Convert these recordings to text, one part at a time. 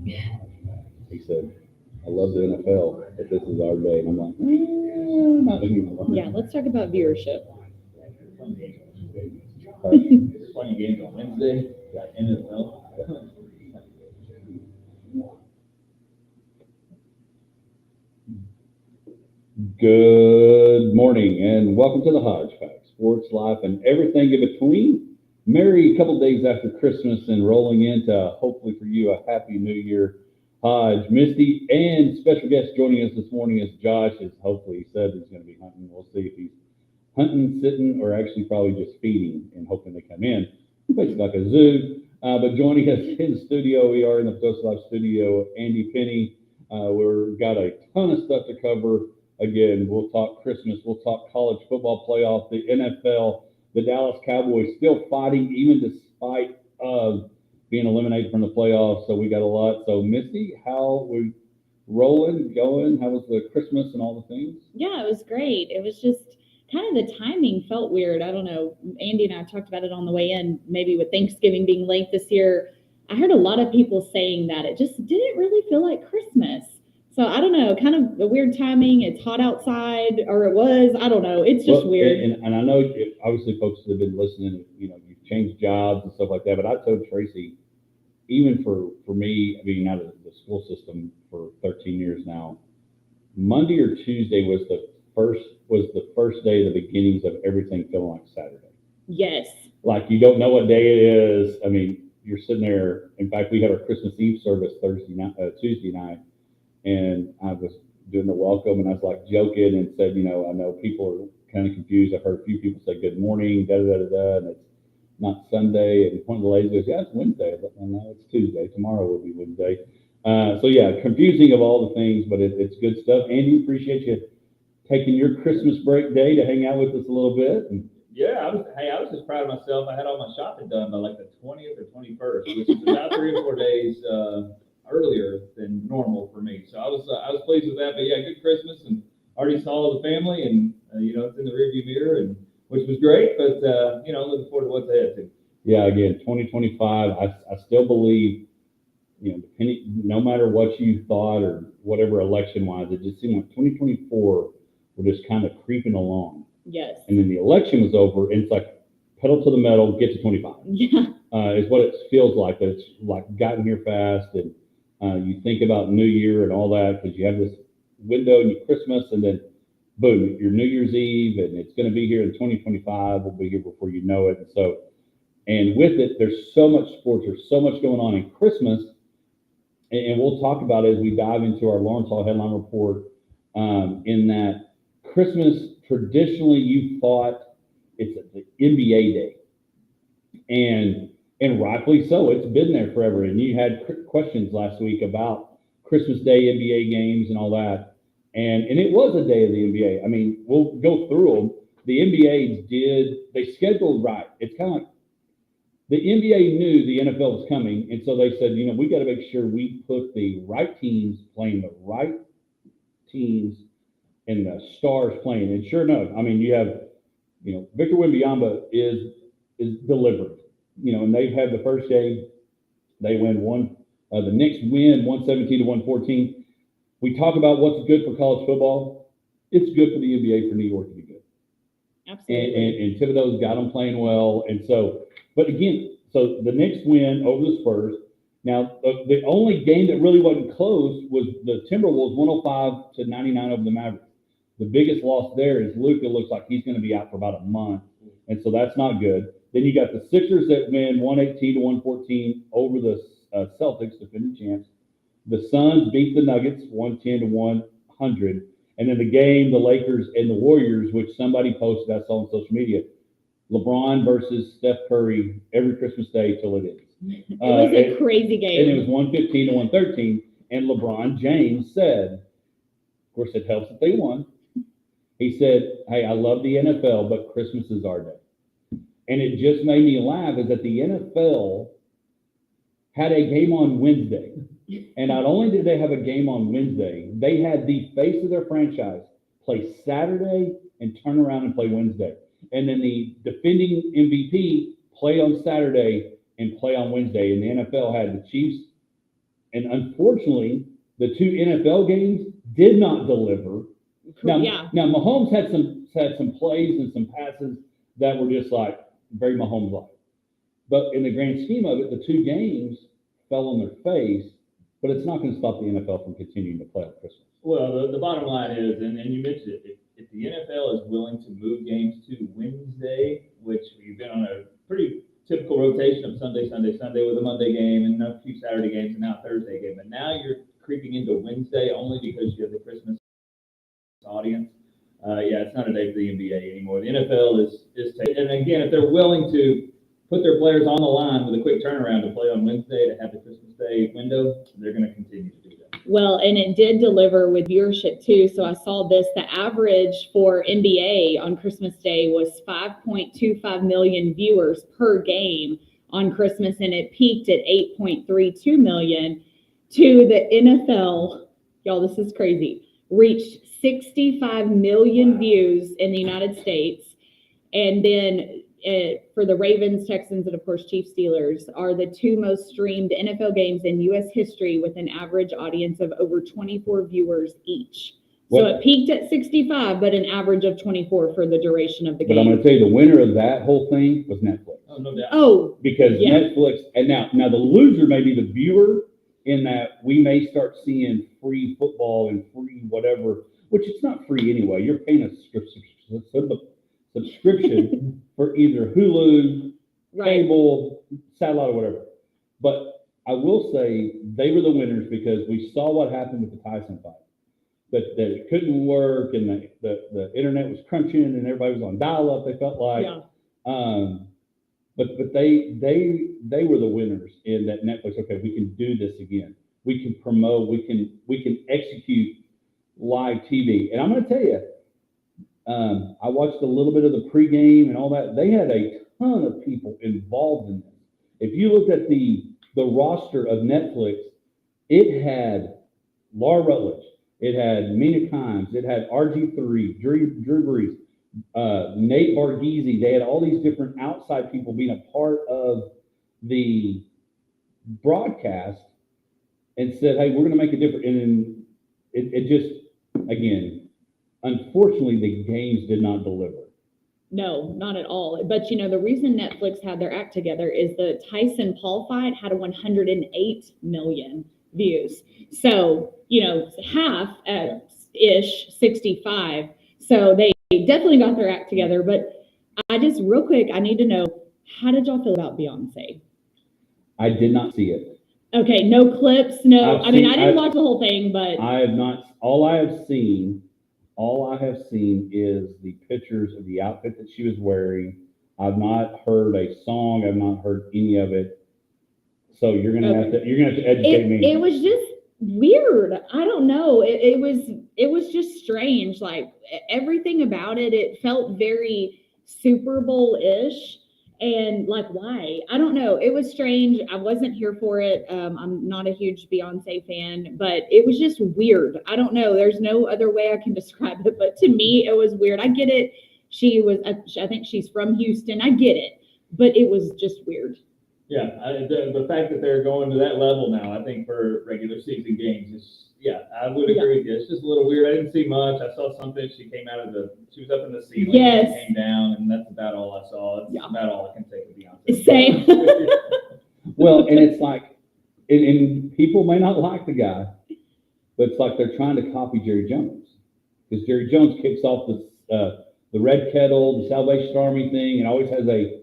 He said, I love the NFL, but this is our day. And I'm like, not anymore. Yeah, let's talk about viewership. Playing games on Wednesday, got NFL. Good morning and welcome to the Hodge Pack, sports, life, and everything in between. Merry couple days after Christmas and rolling into, hopefully for you, a happy new year. Hodge, Misty, and special guest joining us this morning is Josh, as hopefully he said he's going to be hunting. We'll see if he's hunting, sitting, or actually probably just feeding and hoping they come in. Basically like a zoo. But joining us in the studio, we are in the Post Life studio, Andy Penny. We've got a ton of stuff to cover. Again, we'll talk Christmas, we'll talk college football playoff, the NFL, the Dallas Cowboys still fighting even despite of being eliminated from the playoffs. So we got a lot. So Misty, how we rolling, going? How was the Christmas and all the things? Yeah, it was great. It was just kind of the timing felt weird. I don't know. Andy and I talked about it on the way in, maybe with Thanksgiving being late this year. I heard a lot of people saying that it just didn't really feel like Christmas. So I don't know, kind of a weird timing. It's hot outside, or it was. I don't know. It's just Well, weird. and I know obviously folks that have been listening, you've changed jobs and stuff like that. But I told Tracy, even for me being out of the school system for 13 years now, Monday or Tuesday was the first day of the beginnings of everything feeling like Saturday. Yes. Like you don't know what day it is. I mean, you're sitting there. In fact, we had our Christmas Eve service Tuesday night, and I was doing the welcome, and I was like joking and said, I know people are kind of confused. I've heard a few people say good morning, da da da da, and it's not Sunday. And one of the ladies goes, yeah, it's Wednesday. I was like, well, no, it's Tuesday. Tomorrow will be Wednesday. So yeah, confusing of all the things, but it's good stuff. Andy, appreciate you taking your Christmas break day to hang out with us a little bit. And Yeah, I was just proud of myself. I had all my shopping done by like the 20th or 21st, which is about 3 or 4 days earlier than normal for me. So I was pleased with that. But yeah, good Christmas and already saw the family, and it's in the rearview mirror, and which was great. But looking forward to what's ahead too. yeah, again, 2025. I still believe, depending, no matter what you thought or whatever election wise, it just seemed like 2024 were just kind of creeping along. Yes. And then the election was over, and it's like pedal to the metal, get to 25. Yeah. Is what it feels like. That it's like gotten here fast, and you think about New Year and all that because you have this window and your Christmas, and then boom, your New Year's Eve, and it's going to be here in 2025. We'll be here before you know it. And so, and with it, there's so much sports, there's so much going on in Christmas, and we'll talk about it as we dive into our Lawrence Hall headline report. In that Christmas, traditionally, you thought it's the NBA day, and rightfully so. It's been there forever. And you had questions last week about Christmas Day NBA games and all that, and it was a day of the NBA. I mean, we'll go through them. The NBA they scheduled right. It's kind of like the NBA knew the NFL was coming, and so they said, we got to make sure we put the right teams playing the right teams and the stars playing. And sure enough, I mean, you have, Victor Wembanyama is delivered, and they've had the first game. They win one. The Knicks win 117 to 114. We talk about what's good for college football. It's good for the NBA for New York to be good. Absolutely. And Thibodeau's got them playing well. And so, but again, so the Knicks win over the Spurs. Now, the only game that really wasn't close was the Timberwolves 105 to 99 over the Mavericks. The biggest loss there is Luka looks like he's going to be out for about a month, and so that's not good. Then you got the Sixers that win 118 to 114 over the Celtics, defending champs. The Suns beat the Nuggets 110 to 100, and then the game, the Lakers and the Warriors, which somebody posted, I saw on social media, LeBron versus Steph Curry every Christmas Day till it ends. It was a crazy game. And it was 115 to 113, and LeBron James said, of course, it helps that they won. He said, hey, I love the NFL, but Christmas is our day. And it just made me laugh is that the NFL had a game on Wednesday. And not only did they have a game on Wednesday, they had the face of their franchise play Saturday and turn around and play Wednesday. And then the defending MVP play on Saturday and play on Wednesday. And the NFL had the Chiefs And unfortunately, the two NFL games did not deliver. Now, Yeah. now Mahomes had some plays and some passes that were just like very Mahomes-like. But in the grand scheme of it, the two games fell on their face. But it's not going to stop the NFL from continuing to play on Christmas. Well, the bottom line is, and you mentioned it, if the NFL is willing to move games to Wednesday, which we've been on a pretty typical rotation of Sunday, Sunday, Sunday with a Monday game and a few Saturday games and now a Thursday game, and now you're creeping into Wednesday only because you have the Christmas audience. Yeah, it's not a day for the NBA anymore. The NFL is and again, if they're willing to put their players on the line with a quick turnaround to play on Wednesday to have the Christmas Day window, they're going to continue to do that. Well, and it did deliver with viewership too. So I saw this, the average for NBA on Christmas Day was 5.25 million viewers per game on Christmas, and it peaked at 8.32 million. To the NFL, y'all, this is crazy, reached 65 million views in the United States. And then for the Ravens, Texans, and of course Chiefs, Steelers are the two most streamed NFL games in U.S. history with an average audience of over 24 viewers each. So it peaked at 65, but an average of 24 for the duration of the game. But I'm going to tell you, the winner of that whole thing was Netflix. Oh, no doubt. Oh, because yeah. Netflix, and now the loser may be the viewer in that we may start seeing free football and free whatever, which it's not free anyway. You're paying a subscription for either Hulu, right. cable, satellite, or whatever. But I will say they were the winners because we saw what happened with the Tyson fight. That it couldn't work and the internet was crunching and everybody was on dial-up. They felt like, Yeah. but they were the winners in that Netflix. Okay, we can do this again. We can promote. We can execute live TV. And I'm going to tell you, I watched a little bit of the pregame and all that. They had a ton of people involved in this. If you looked at the roster of Netflix, it had Laura Rutledge, it had Mina Kimes, it had RG3, Drew Brees, Nate Bargatze. They had all these different outside people being a part of the broadcast and said, hey, we're going to make a difference. And it just, again, unfortunately, the games did not deliver. No, not at all. But, the reason Netflix had their act together is the Tyson-Paul fight had a 108 million views. So, half-ish, 65. So they definitely got their act together. But I just, real quick, I need to know, how did y'all feel about Beyonce? I did not see it. Okay, no clips, no. I didn't watch the whole thing, but I have not. All I have seen is the pictures of the outfit that she was wearing. I've not heard a song. I've not heard any of it. So you're gonna have to educate me. It was just weird. I don't know. It was just strange. Like everything about it, it felt very Super Bowl-ish. And like, why? I don't know. It was strange. I wasn't here for it. I'm not a huge Beyonce fan, but it was just weird. I don't know. There's no other way I can describe it. But to me, it was weird. I get it. I think she's from Houston. I get it. But it was just weird. Yeah, the fact that they're going to that level now, I think for regular season games is, I would agree with you. It's just a little weird. I didn't see much. I saw something. She was up in the ceiling. Yes. And came down, and that's about all I saw. That's about all I can take with Beyonce. Same. Well, and it's like, and people may not like the guy, but it's like they're trying to copy Jerry Jones. Because Jerry Jones kicks off the Red Kettle, the Salvation Army thing, and always has a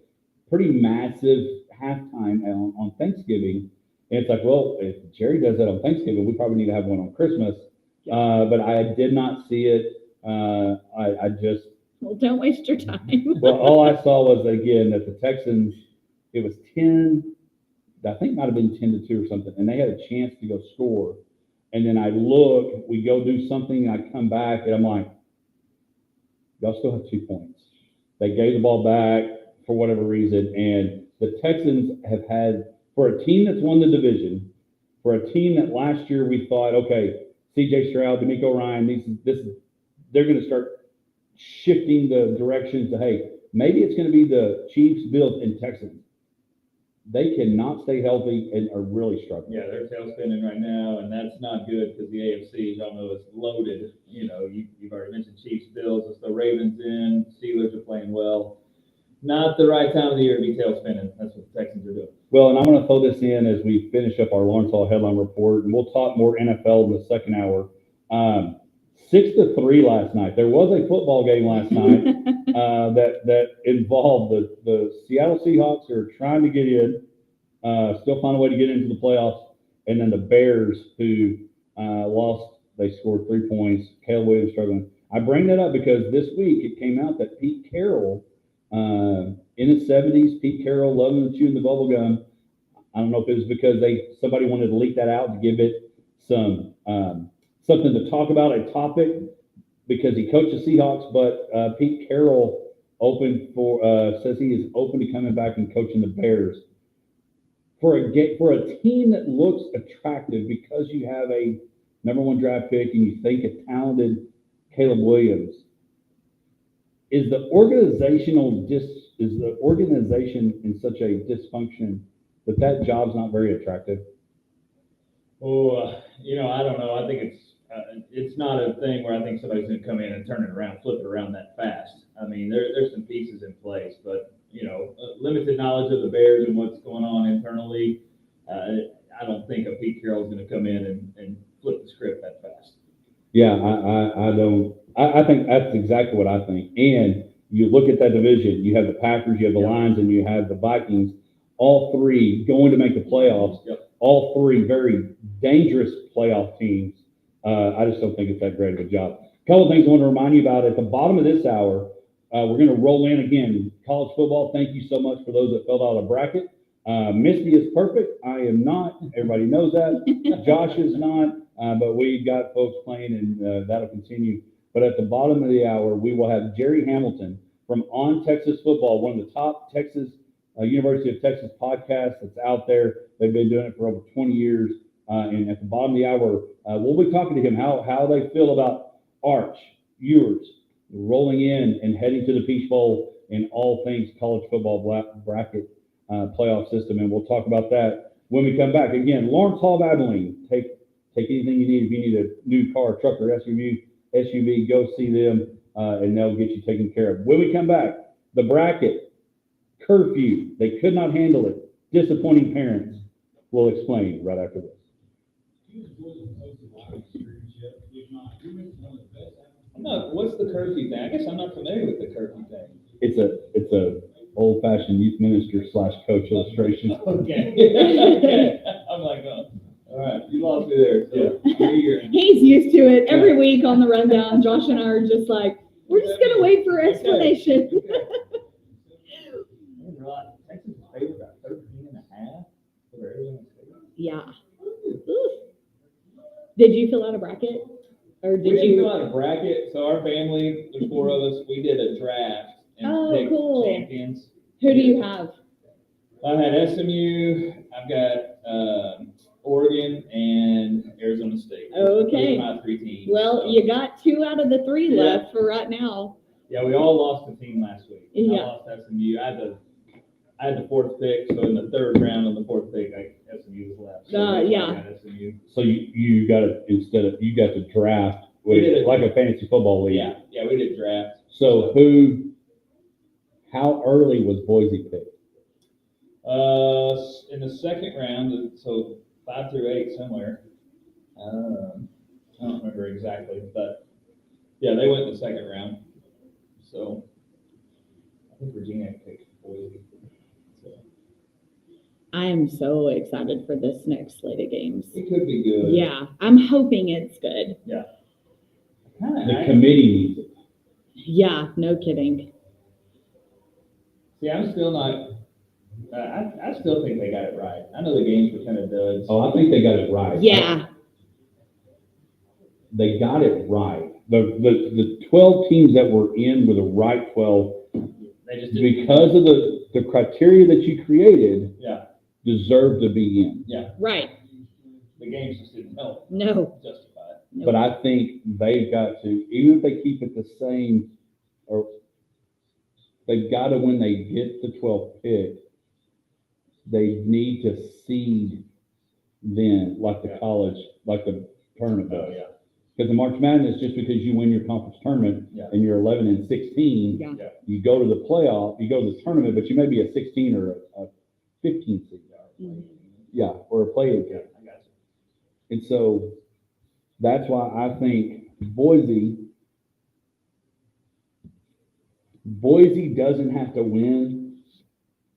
pretty massive halftime on Thanksgiving. And it's like, well, if Jerry does that on Thanksgiving, we probably need to have one on Christmas. But I did not see it. I just... Well, don't waste your time. Well, all I saw was, again, that the Texans, it was 10, I think it might have been 10-2 or something, and they had a chance to go score. And then I look, we go do something, and I come back, and I'm like, y'all still have 2 points. They gave the ball back for whatever reason, and the Texans have had, for a team that's won the division, for a team that last year we thought, okay, C.J. Stroud, D'Amico Ryan, they're going to start shifting the directions to, hey, maybe it's going to be the Chiefs, Bills, and Texans. they cannot stay healthy and are really struggling. Yeah, they're tail spinning right now, and that's not good because the AFC, as y'all know, is loaded. You know, you've already mentioned Chiefs, Bills. It's the Ravens in. Steelers are playing well. Not the right time of the year to be tail spinning. That's what the Texans are doing. Well, and I'm going to throw this in as we finish up our Lawrence Hall headline report, and we'll talk more NFL in the second hour. 6-3 last night. There was a football game last night that involved the Seattle Seahawks, who are trying to get in, still find a way to get into the playoffs, and then the Bears, who lost. They scored 3 points. Caleb Williams struggling. I bring that up because this week it came out that Pete Carroll, in his 70s, Pete Carroll loving to chew the bubble gum. I don't know if it was because somebody wanted to leak that out to give it some something to talk about, a topic, because he coached the Seahawks. But Pete Carroll says he is open to coming back and coaching the Bears for a team that looks attractive because you have a #1 draft pick and you think a talented Caleb Williams. Is the organization in such a dysfunction that job's not very attractive? Oh, I don't know. I think it's not a thing where I think somebody's going to come in and turn it around, flip it around that fast. I mean, there's some pieces in place, but limited knowledge of the Bears and what's going on internally. I don't think a Pete Carroll's going to come in and flip the script that fast. Yeah, I don't. I think that's exactly what I think. And you look at that division, you have the Packers, you have the Lions, and you have the Vikings, all three going to make the playoffs. Yep. All three very dangerous playoff teams. I just don't think it's that great of a job. A couple of things I want to remind you about at the bottom of this hour. We're going to roll in again. College football, thank you so much for those that filled out a bracket. Misty is perfect. I am not. Everybody knows that. Josh is not. But we've got folks playing, and that'll continue. But at the bottom of the hour, we will have Jerry Hamilton from On Texas Football, one of the top Texas University of Texas podcasts that's out there. They've been doing it for over 20 years. And at the bottom of the hour, we'll be talking to him how they feel about Arch, Ewers, rolling in and heading to the Peach Bowl and all things college football bracket playoff system. And we'll talk about that when we come back. Again, Lawrence Hall of Abilene. Take anything you need. If you need a new car, truck, or SUV, go see them, and they'll get you taken care of. When we come back, the bracket, curfew, they could not handle it. Disappointing parents. We'll explain right after this. What's the curfew thing? I guess I'm not familiar with the curfew thing. It's a old-fashioned youth minister / coach illustration. Okay. Okay. I'm like, oh. All right, you lost me there. So He's used to it every week on the rundown. Josh and I are just like, we're just going to wait for explanation. Texas favored about 13.5 for Arizona State. Yeah. Oof. Did you fill out a bracket? Or We didn't fill out a bracket. So our family, the 4 of us, we did a draft and picked cool. champions. Who do you have? I had SMU. I've got Oregon and Arizona State. Okay. Those are my 3 teams. Well, you got 2 out of the 3 left for right now. Yeah, we all lost the team last week. Yeah. I lost SMU. I had the 4th pick, so in the 3rd round on the 4th pick, SMU was left. So yeah. I got SMU. So you got to you got to draft like a fantasy football league. Yeah, we did draft. So how early was Boise picked? In the 2nd round, so 5 through 8 somewhere. I don't remember exactly, but yeah, they went in the 2nd round. So I think Virginia picked Boise. So I am so excited for this next slate of games. it could be good. Yeah, I'm hoping it's good. Yeah. The committee needs it. Yeah, no kidding. See, I'm still not. I still think they got it right. I know the games were kind of duds. Oh, I think they got it right. Yeah. They got it right. The 12 teams that were in were the right 12 They just didn't. because of the criteria that you created. Yeah. Deserve to be in. Yeah. Right. The games just didn't help No. justify it. Nope. But I think they've got to, even if they keep it the same, or they've got to, when they get the 12th pick, they need to seed then, like the Yeah. college, like the tournament Oh, does. yeah. Because the March Madness, just because you win your conference tournament Yeah. and you're 11 and 16, Yeah. Yeah. you go to the playoff, you go to the tournament, but you may be a 16 or a 15 seed. Mhm. Yeah, or a play-in Yeah, game. I got you. And so that's why I think Boise doesn't have to win,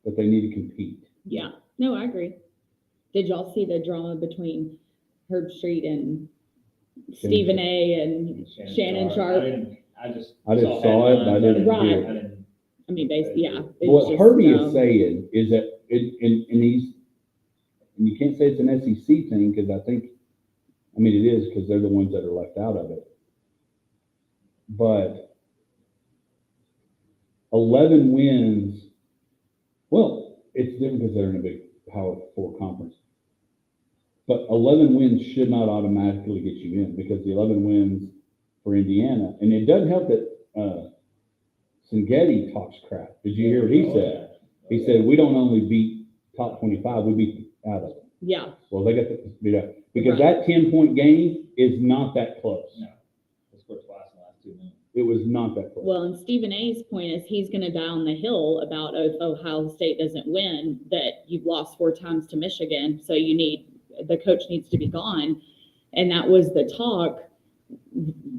but they need to compete. Yeah. No, I agree. Did y'all see the drama between Herb Street and Stephen A. and Shannon Sharp? I just I just saw saw it, but I headlines. didn't Right. hear it. I didn't. I mean, basically, yeah. It's What just, Herbie is saying is that, and you can't say it's an SEC thing, because I mean, it is, because they're the ones that are left out of it. But 11 wins, well, it's different because they're in a big Power 4 conference. But 11 wins should not automatically get you in, because the 11 wins for Indiana, and it doesn't help that Singeti talks crap. Did you hear what he said? He said, we don't only beat top 25, we beat out of it. yeah. Well, they got to beat out. Because Right. that 10-point game is not that close. No. They scored twice in the last 2 minutes. It was not that close. Well, and Stephen A.'s point is he's going to die on the hill about if Ohio State doesn't win, that you've lost 4 times to Michigan, so the coach needs to be gone. And that was the talk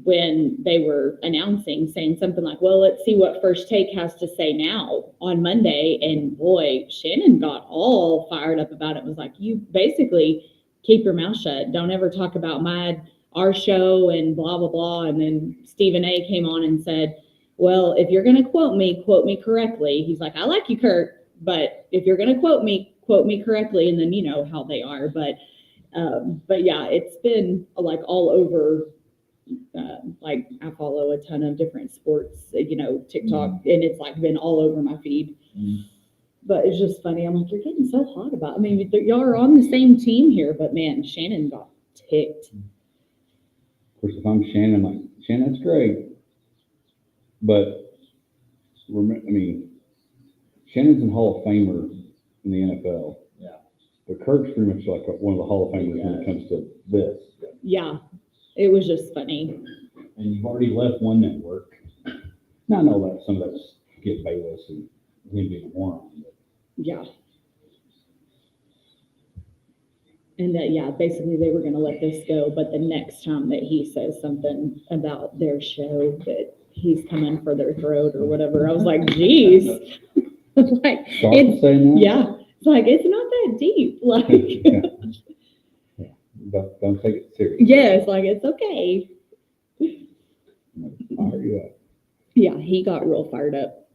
when they were announcing, saying something like, well, let's see what First Take has to say now on Monday. And boy, Shannon got all fired up about it. Was like, you basically keep your mouth shut. Don't ever talk about our show and blah, blah, blah. And then Stephen A. came on and said, well, if you're going to quote me correctly. He's like, I like you, Kurt, but if you're going to quote me correctly. And then you know how they are. But yeah, it's been like all over. Like I follow a ton of different sports, TikTok, and it's like been all over my feed. But it's just funny. I'm like, you're getting so hot about. I mean, y'all are on the same team here, but man, Shannon got ticked. Of course, if I'm Shannon, I'm like, Shannon, that's great. But, Shannon's a Hall of Famer in the NFL. Yeah. But Kirk's pretty much like one of the Hall of Famers when it comes to this. Yeah, it was just funny. And you've already left one network. Now, I know that some of that's Skip Bayless and him being a moron. But Yeah. And basically they were going to let this go, but the next time that he says something about their show, that he's coming for their throat or whatever, I was like, geez. Like, Sharp saying that? yeah, it's like, it's not that deep. Like, Yeah. Don't take it serious. yeah, it's like, it's okay. Fire you up. Yeah, he got real fired up.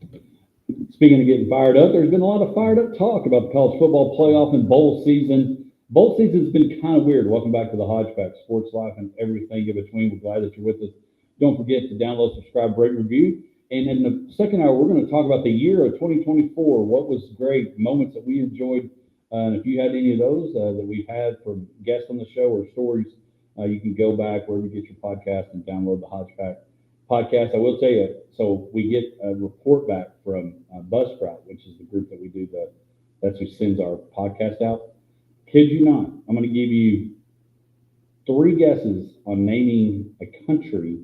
Speaking of getting fired up, there's been a lot of fired up talk about the college football playoff and bowl season. Bowl season's been kind of weird. Welcome back to the Hodge Pack, sports life and everything in between. We're glad that you're with us. Don't forget to download, subscribe, rate, review. And in the second hour, we're going to talk about the year of 2024. What was great, moments that we enjoyed. And if you had any of those that we've had from guests on the show or stories, you can go back wherever you get your podcast and download the Hodge Pack podcast. I will tell you, so we get a report back from Buzzsprout, which is the group that we do that's who sends our podcast out. Kid you not, I'm going to give you 3 guesses on naming a country.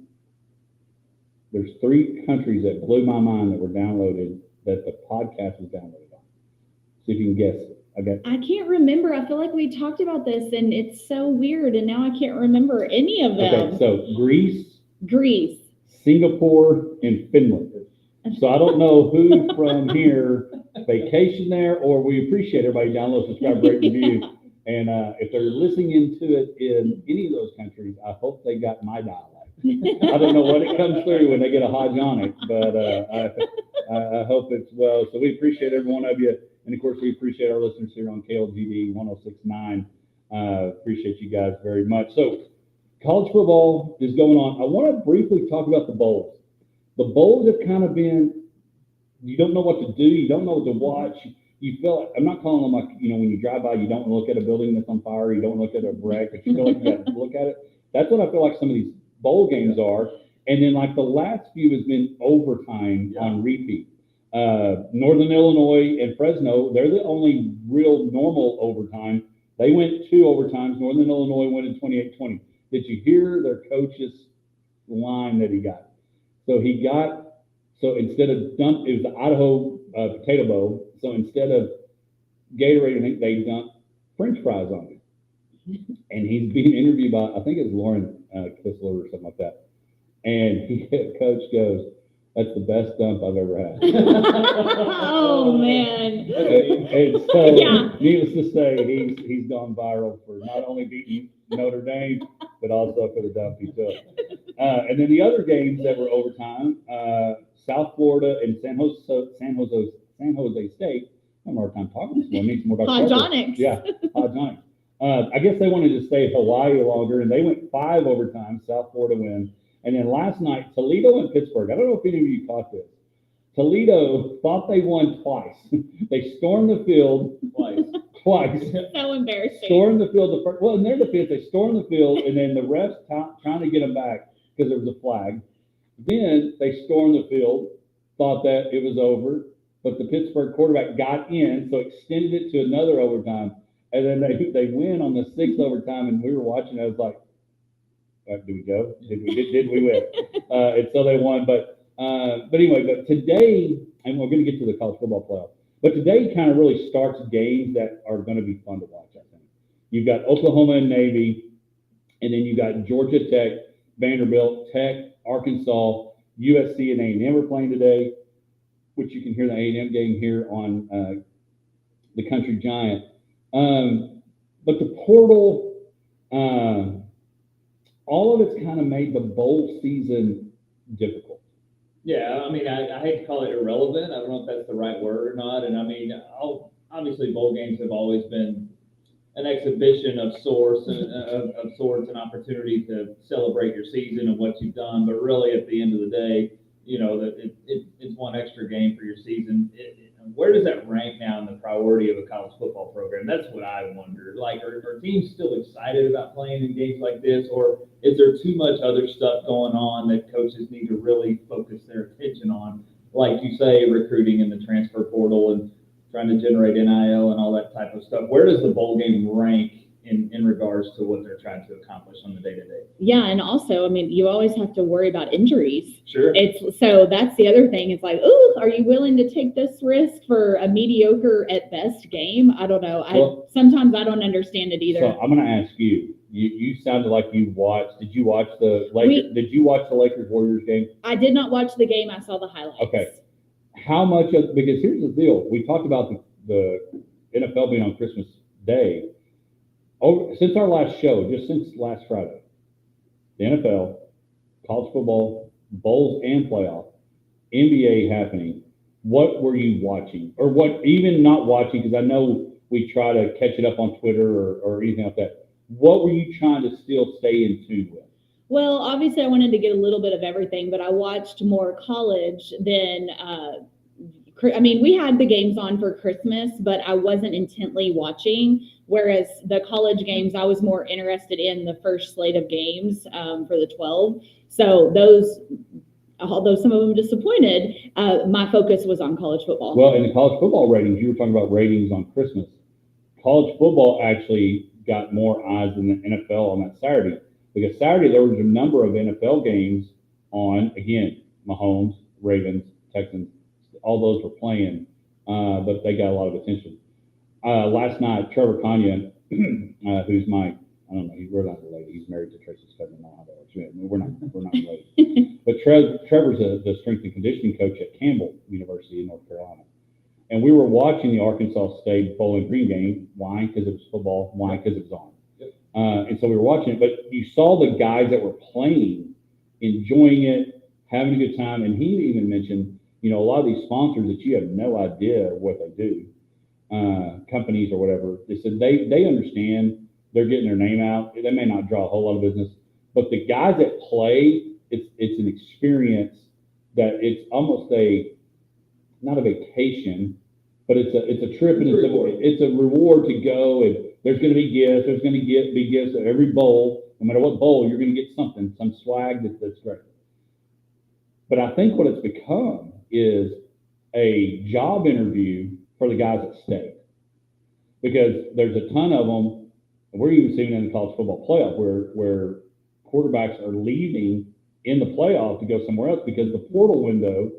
There's 3 countries that blew my mind that were downloaded, that the podcast was downloaded on. See if you can guess it. I can't remember. I feel like we talked about this and it's so weird, and now I can't remember any of them. Okay, so Greece, Singapore, and Finland. So I don't know who from here vacation there, or we appreciate everybody download, subscribe, rate, review. And if they're listening into it in any of those countries, I hope they got my dialect. I don't know what it comes through when they get a Hodge on it, but I hope it's well. So we appreciate every one of you. And of course, we appreciate our listeners here on KLGD 106.9. Appreciate you guys very much. So college football is going on. I want to briefly talk about the bowls. The bowls have kind of been, you don't know what to do. You don't know what to watch. You feel like, I'm not calling them like, when you drive by, you don't look at a building that's on fire. You don't look at a wreck, but you feel like you got to look at it. That's what I feel like some of these bowl games are. And then like the last few has been overtime on repeat. Northern Illinois and Fresno, they're the only real normal overtime. They went 2 overtimes. Northern Illinois went in 28-20. Did you hear their coach's line that he got? So instead of it was the Idaho Potato Bowl. So instead of Gatorade, they dumped French fries on him. And he's being interviewed by, I think it's Lauren Kistler or something like that. And coach goes, "That's the best dump I've ever had." Oh man. And so, Yeah. needless to say, he's gone viral for not only beating Notre Dame, but also for the dump he took. And then the other games that were overtime, South Florida and San Jose State. I'm having a hard time talking this morning. Need some more Dr. Pepper. Hodgonics. Yeah, Hodgonics. I guess they wanted to stay at Hawaii longer, and they went 5 overtimes. South Florida wins. And then last night, Toledo and Pittsburgh. I don't know if any of you caught this. Toledo thought they won twice. They stormed the field twice. So embarrassing. Stormed the field. In their defense, they stormed the field, and then the refs trying to get them back because there was a flag. Then they stormed the field, thought that it was over, but the Pittsburgh quarterback got in, so extended it to another overtime. And then they win on the 6th overtime, and we were watching. I was like, "Did we go? Did we win?" And so they won. But anyway, but today, and we're going to get to the college football playoff. But today kind of really starts games that are going to be fun to watch. I think you've got Oklahoma and Navy, and then you got Georgia Tech, Vanderbilt, Tech, Arkansas, USC, and A&M are playing today, which you can hear the A&M game here on the Country Giant. But the portal, all of it's kind of made the bowl season difficult. Yeah, I mean, I hate to call it irrelevant. I don't know if that's the right word or not. And I mean, obviously, bowl games have always been an exhibition of sorts and opportunity to celebrate your season and what you've done. But really, at the end of the day, it's one extra game for your season. Where does that rank now in the priority of a college football program? That's what I wonder. Like, are teams still excited about playing in games like this, or is there too much other stuff going on that coaches need to really focus their attention on? Like you say, recruiting in the transfer portal and trying to generate NIL and all that type of stuff. Where does the bowl game rank in regards to what they're trying to accomplish on the day-to-day? Yeah, and also, I mean, you always have to worry about injuries. Sure. So that's the other thing. It's like, ooh, are you willing to take this risk for a mediocre at best game? I don't know. Sometimes I don't understand it either. So I'm going to ask you. You sounded like you watched. Did you watch the Lakers? Did you watch the Lakers Warriors game? I did not watch the game. I saw the highlights. Okay. How much of, because here's the deal. We talked about the NFL being on Christmas Day. Since our last show, just since last Friday, the NFL, college football, bowls and playoff, NBA happening. What were you watching? Or what, even not watching, because I know we try to catch it up on Twitter or anything like that. What were you trying to still stay in tune with? Well, obviously I wanted to get a little bit of everything, but I watched more college than I mean, we had the games on for Christmas, but I wasn't intently watching. Whereas the college games, I was more interested in the first slate of games for the 12. So those, although some of them disappointed, my focus was on college football. Well, in the college football ratings, you were talking about ratings on Christmas. College football actually got more eyes than the NFL on that Saturday. Because Saturday, there was a number of NFL games on, again, Mahomes, Ravens, Texans, all those were playing, but they got a lot of attention. Last night, Trevor Kanye, who's I don't know, we're not related. He's married to Tracy's cousin. We're not related. But Trevor's the strength and conditioning coach at Campbell University in North Carolina. And we were watching the Arkansas State Bowling Green game. Why? Because it was football. Why? Because it was on. And so we were watching it. But you saw the guys that were playing, enjoying it, having a good time. And he even mentioned, a lot of these sponsors that you have no idea what they do, companies or whatever, they said they understand they're getting their name out. They may not draw a whole lot of business, but the guys that play, it's an experience that it's almost not a vacation, but it's a trip and it's a reward to go, and there's going to be gifts. There's going to be gifts at every bowl. No matter what bowl, you're going to get something, some swag that's great. But I think what it's become is a job interview for the guys at State, because there's a ton of them. And we're even seeing it in the college football playoff where quarterbacks are leaving in the playoff to go somewhere else because the portal window,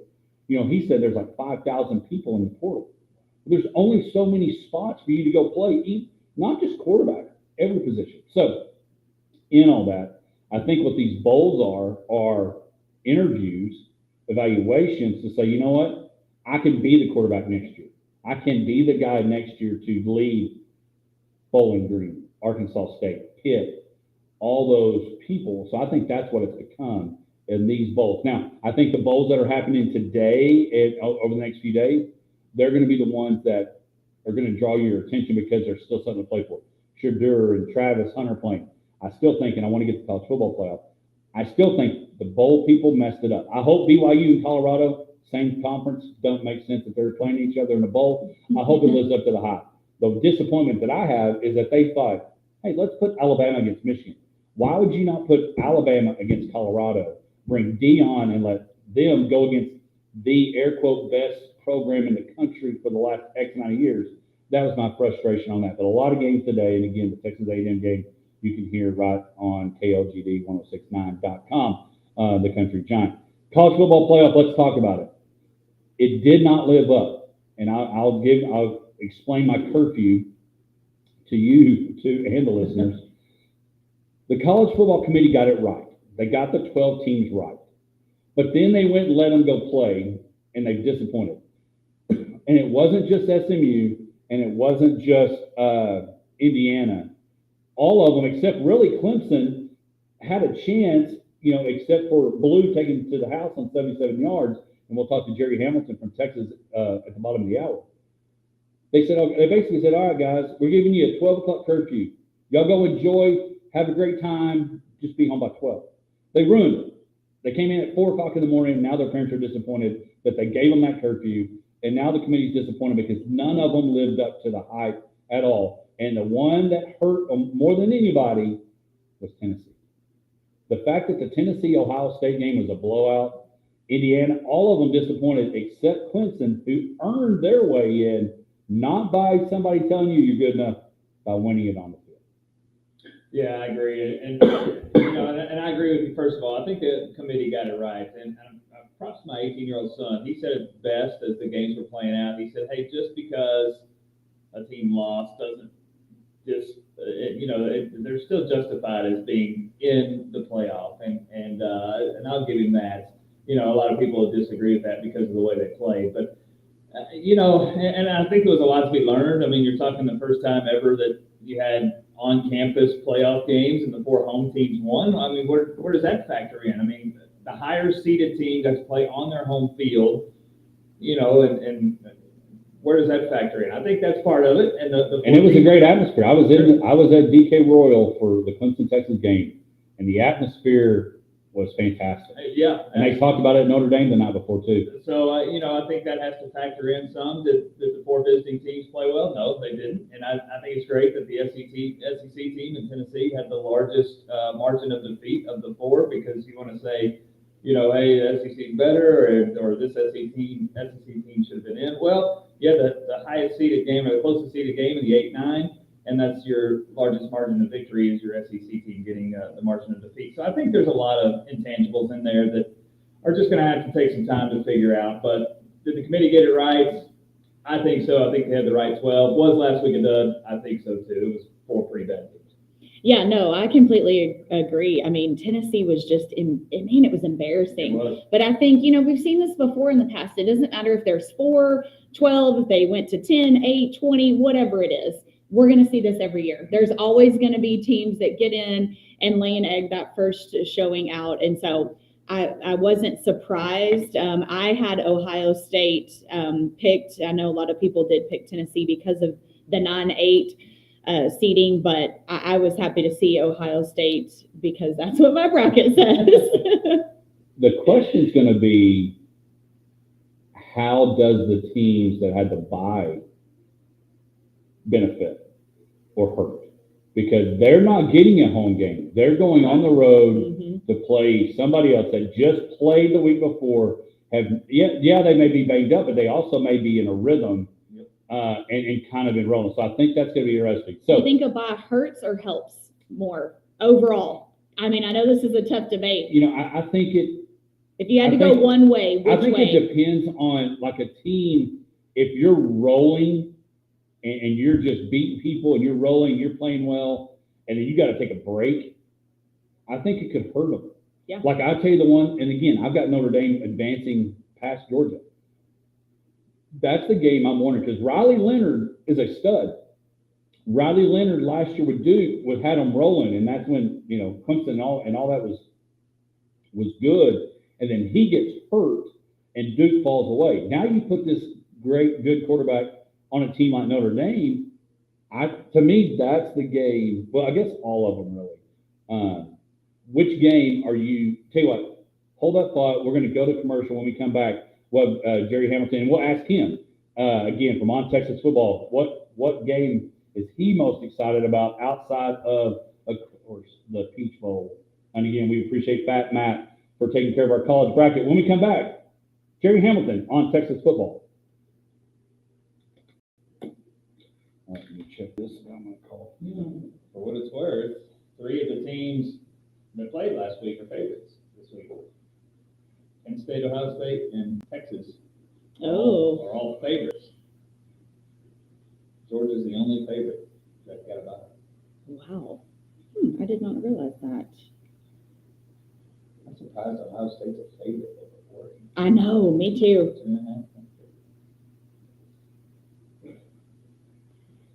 he said there's like 5,000 people in the portal. There's only so many spots for you to go play, not just quarterback, every position. So in all that, I think what these bowls are interviews, evaluations to say, you know what, I can be the quarterback next year. I can be the guy next year to lead Bowling Green, Arkansas State, Pitt, all those people. So I think that's what it's become in these bowls. Now, I think the bowls that are happening today over the next few days, they're going to be the ones that are going to draw your attention because there's still something to play for. Shadur and Travis Hunter playing. I still think, and I want to get the college football playoff, I still think the bowl people messed it up. I hope BYU and Colorado, same conference, don't make sense that they're playing each other in a bowl. I hope it lives up to the hype. The disappointment that I have is that they thought, hey, let's put Alabama against Michigan. Why would you not put Alabama against Colorado, bring Dion and let them go against the air quote best program in the country for the last X amount of years? That was my frustration on that. But a lot of games today, and again, the Texas A&M game, you can hear right on KLGD1069.com, the Country Giant. College football playoff, let's talk about it. It did not live up, and I'll explain my curfew to you and the listeners. The College Football Committee got it right. They got the 12 teams right. But then they went and let them go play, and they've disappointed. And it wasn't just SMU, and it wasn't just Indiana. All of them, except really Clemson, had a chance, except for Blue taking to the house on 77 yards. And we'll talk to Jerry Hamilton from Texas at the bottom of the hour. They basically said, all right, guys, we're giving you a 12 o'clock curfew. Y'all go enjoy, have a great time, just be home by 12. They ruined it. They came in at 4 o'clock in the morning, and now their parents are disappointed that they gave them that curfew. And now the committee's disappointed because none of them lived up to the hype at all. And the one that hurt them more than anybody was Tennessee. The fact that the Tennessee-Ohio State game was a blowout, Indiana, all of them disappointed except Clemson, who earned their way in, not by somebody telling you you're good enough, by winning it on the field. Yeah, I agree. And I agree with you, first of all. I think the committee got it right. And props to my 18-year-old son. He said it best as the games were playing out. He said, hey, just because a team lost doesn't they're still justified as being in the playoff. And I'll give him that. A lot of people disagree with that because of the way they play. But, and I think there was a lot to be learned. I mean, you're talking the first time ever that you had on-campus playoff games and the 4 home teams won. I mean, where does that factor in? I mean, the higher-seeded team got to play on their home field, and where does that factor in? I think that's part of it. And it was a great atmosphere. I was at DK Royal for the Clemson-Texas game, and the atmosphere was fantastic. Yeah. And they talked about it at Notre Dame the night before, too. So, I think that has to factor in some. Did the 4 visiting teams play well? No, they didn't. And I think it's great that the SEC team in Tennessee had the largest margin of defeat of the 4, because you want to say, hey, the SEC better, or this SEC team should have been in. Well, yeah, the highest seeded game, or the closest seeded game in the 8-9, and that's your largest margin of victory is your SEC team getting the margin of defeat. So I think there's a lot of intangibles in there that are just going to have to take some time to figure out. But did the committee get it right? I think so. I think they had the right 12. Was last week a dud? I think so too. It was 4 pretty bad teams. Yeah, no, I completely agree. I mean, Tennessee was just, it was embarrassing. It was. But I think, we've seen this before in the past. It doesn't matter if there's 4, 12, if they went to 10, 8, 20, whatever it is. We're going to see this every year. There's always going to be teams that get in and lay an egg that first showing out. And so I wasn't surprised. I had Ohio State picked. I know a lot of people did pick Tennessee because of the 9-8 seeding, but I was happy to see Ohio State because that's what my bracket says. The question's going to be, how does the teams that had to bye benefit or hurt? Because they're not getting a home game. They're going on the road to play somebody else that just played the week before yeah, they may be banged up, but they also may be in a rhythm Yep. and kind of in rolling. So I think that's going to be interesting. Do you So, think a bye hurts or helps more overall? I mean, I know this is a tough debate. I think it. If you had to I go think- one way, which I think way? it depends on like a team. If you're rolling and you're just beating people and you're rolling, you're playing well, and then you got to take a break, I think it could hurt them. Yeah. Like I'll tell you the one, and again, I've got Notre Dame advancing past Georgia. That's the game I'm wondering because Riley Leonard is a stud. Riley Leonard last year with Duke had them rolling, and that's when Clemson and all that was good, and then he gets hurt, and Duke falls away. Now you put this great, good quarterback on a team like Notre Dame. To me, that's the game. Well, I guess all of them really. Which game are you? Tell you what, hold that thought. We're going to go to commercial when we come back. Well, Jerry Hamilton, and we'll ask him again from On Texas Football. What game is he most excited about outside of course, the Peach Bowl? And again, we appreciate Fat Matt for taking care of our college bracket. When we come back, Jerry Hamilton on Texas Football. All right, let me check this. I'm going to call. For what it's worth, 3 of the teams that played last week are favorites this week. Penn State, Ohio State, and Texas Oh. are all favorites. Georgia's the only favorite that got a bye. Wow. I did not realize that. I'm surprised Ohio State's a favorite over Oregon. I know, me too. 2.5.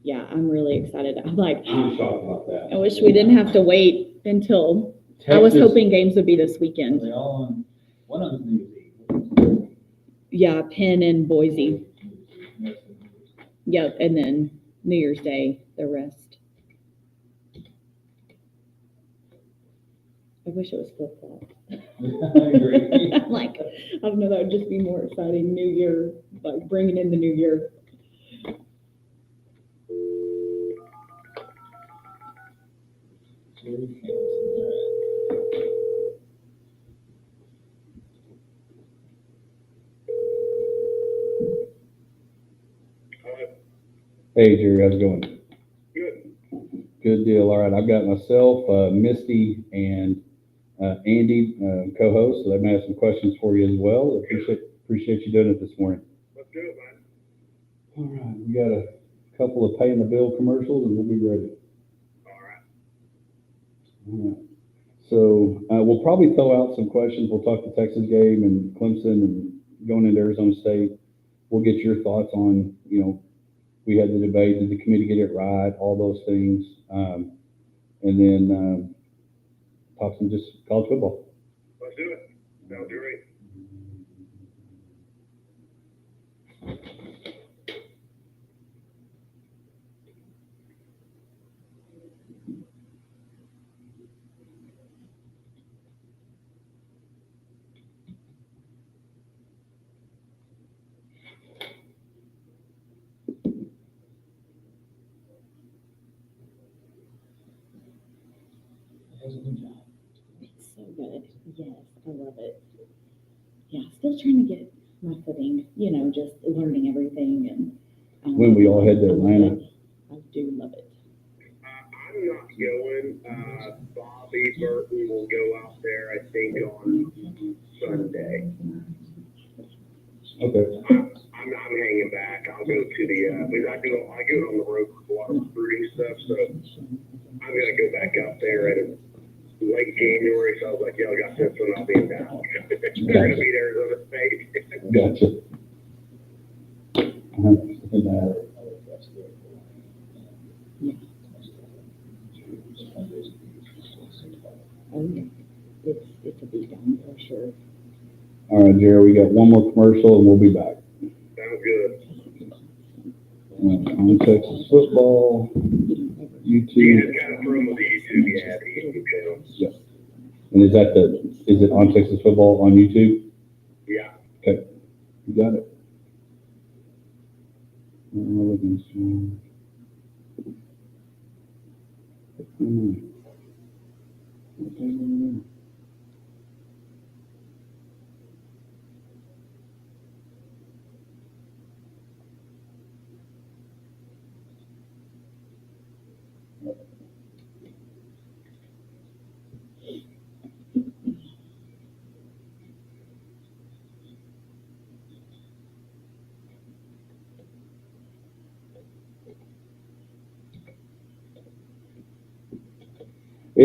Yeah, I'm really excited. I'm like, I'm shocked about that. I wish we didn't have to wait until. I was Texas- hoping games would be this weekend. Are they all on? One of them's New Year's Eve. Yeah, Penn and Boise. Yes. Yep, and then New Year's Day, the rest. I wish it was flip flop. I agree. I'm like, I don't know, that would just be more exciting. New Year, like bringing in the new year. Hey, Jerry, how's it going? Good. Good deal. All right, I've got myself, Misty, and Andy co-host, so they may have some questions for you as well. Appreciate you doing it this morning. Let's do it, man. All right, we got a couple of paying the bill commercials, and we'll be ready. All right. All right. So we'll probably throw out some questions. We'll talk the Texas game and Clemson and going into Arizona State. We'll get your thoughts on, we had the debate, did the committee get it right, all those things. And then talk some just college football. Let's do it. Sounds great. That was a good job. It's so good. Yes, I love it. Yeah, still trying to get my footing, just learning everything and. When we all head to I love Atlanta. it. I do love it. I'm not going. Bobby Burton will go out there, I think, on Sunday. Okay. I'm hanging back. I'll go to the, because I go on the road for a lot of recruiting stuff, so I'm going to go back out there in late January. So I was like, yeah, I got this one. I'll be in Dallas. They're going to beat Arizona State. Gotcha. Oh, yeah. It's a beat down for sure. All right, Jerry, we got one more commercial and we'll be back. Sounds good. On Texas football, You YouTube. just got to throw them the YouTube. Yeah, the YouTube channel. Yes. And is it on Texas football on YouTube? Yeah. Okay, you got it.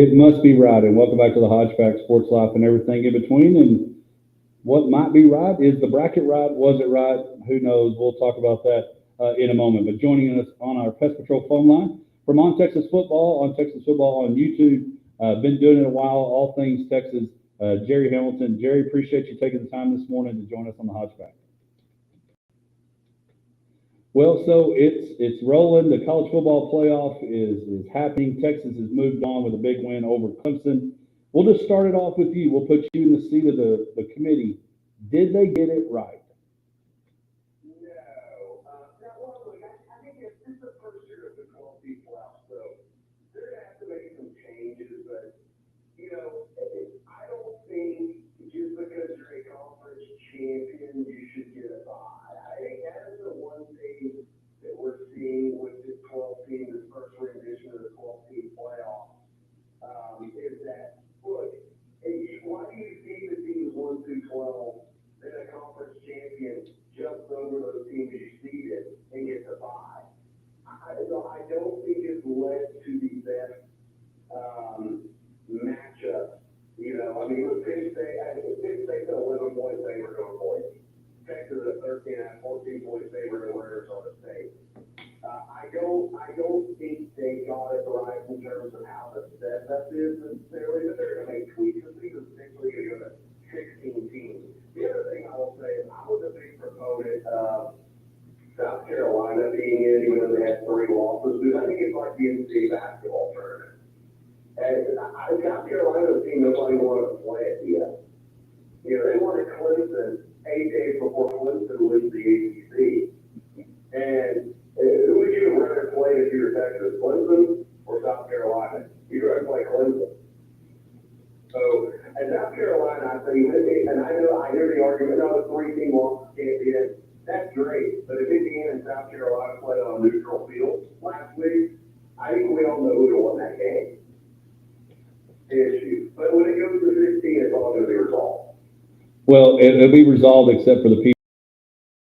It must be right, and welcome back to the Hodge Pack Sports Life and everything in between. And what might be right is the bracket right? Was it right? Who knows? We'll talk about that in a moment. But joining us on our Pest Patrol phone line from On Texas Football on YouTube. Been doing it a while, all things Texas. Jerry Hamilton. Jerry, appreciate you taking the time this morning to join us on the Hodge Pack. Well, so it's rolling. The college football playoff is happening. Texas has moved on with a big win over Clemson. We'll just start it off with you. We'll put you in the seat of the committee. Did they get it right? No. Now, well, look, I think it's the first year of the 12 people out, so they're going to have to make some changes, but, I don't think just because you're a conference champion, you should get a bye. I think that is the one thing that we're seeing with this 12 team, this first rendition of the 12 team playoff, is that, look, why do you see the teams 1 through 12, then a conference champion jumps over those teams you seeded and gets a bye? I don't think it's led to the best matchup. With Penn State's an 11-point favorite over Boise. Texas is a 14-point favorite over Arizona State. I don't think they got it right in terms of how the setup is necessarily, but they're going to make tweaks. I think essentially going to go to 16 teams. The other thing I will say is I was a big proponent of South Carolina being in, even though they had 3 losses, because I think it's like the NCAA basketball tournament. And South Carolina, a team nobody wanted to play at the end. They wanted Clemson 8 days before Clemson wins the ACC. And who would you have rather played if you were Texas, Clemson or South Carolina? You'd rather play Clemson. So, and South Carolina, I think, and I hear the argument, the 3-team losses can't be in. That's great, but if Indiana and South Carolina played on a neutral field last week, I think we all know who would have won that game. Issue. But when it goes to 16, it's all going to be resolved. Well, it'll be resolved except for the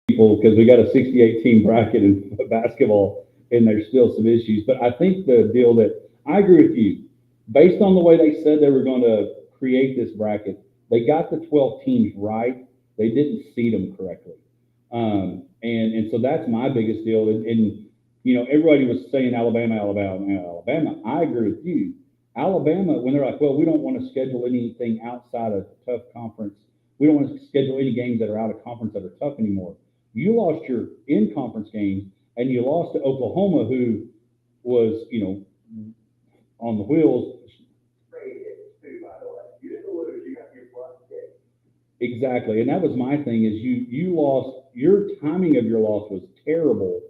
people, because we got a 68-team bracket in basketball, and there's still some issues. But I think the deal that I agree with you, based on the way they said they were going to create this bracket, they got the 12 teams right. They didn't seed them correctly. And so that's my biggest deal. And everybody was saying Alabama. I agree with you. Alabama, when they're like, well, we don't want to schedule anything outside a tough conference. We don't want to schedule any games that are out of conference that are tough anymore. You lost your in-conference game, and you lost to Oklahoma, who was, on the wheels. Exactly, and that was my thing. Is you lost. Your timing of your loss was terrible.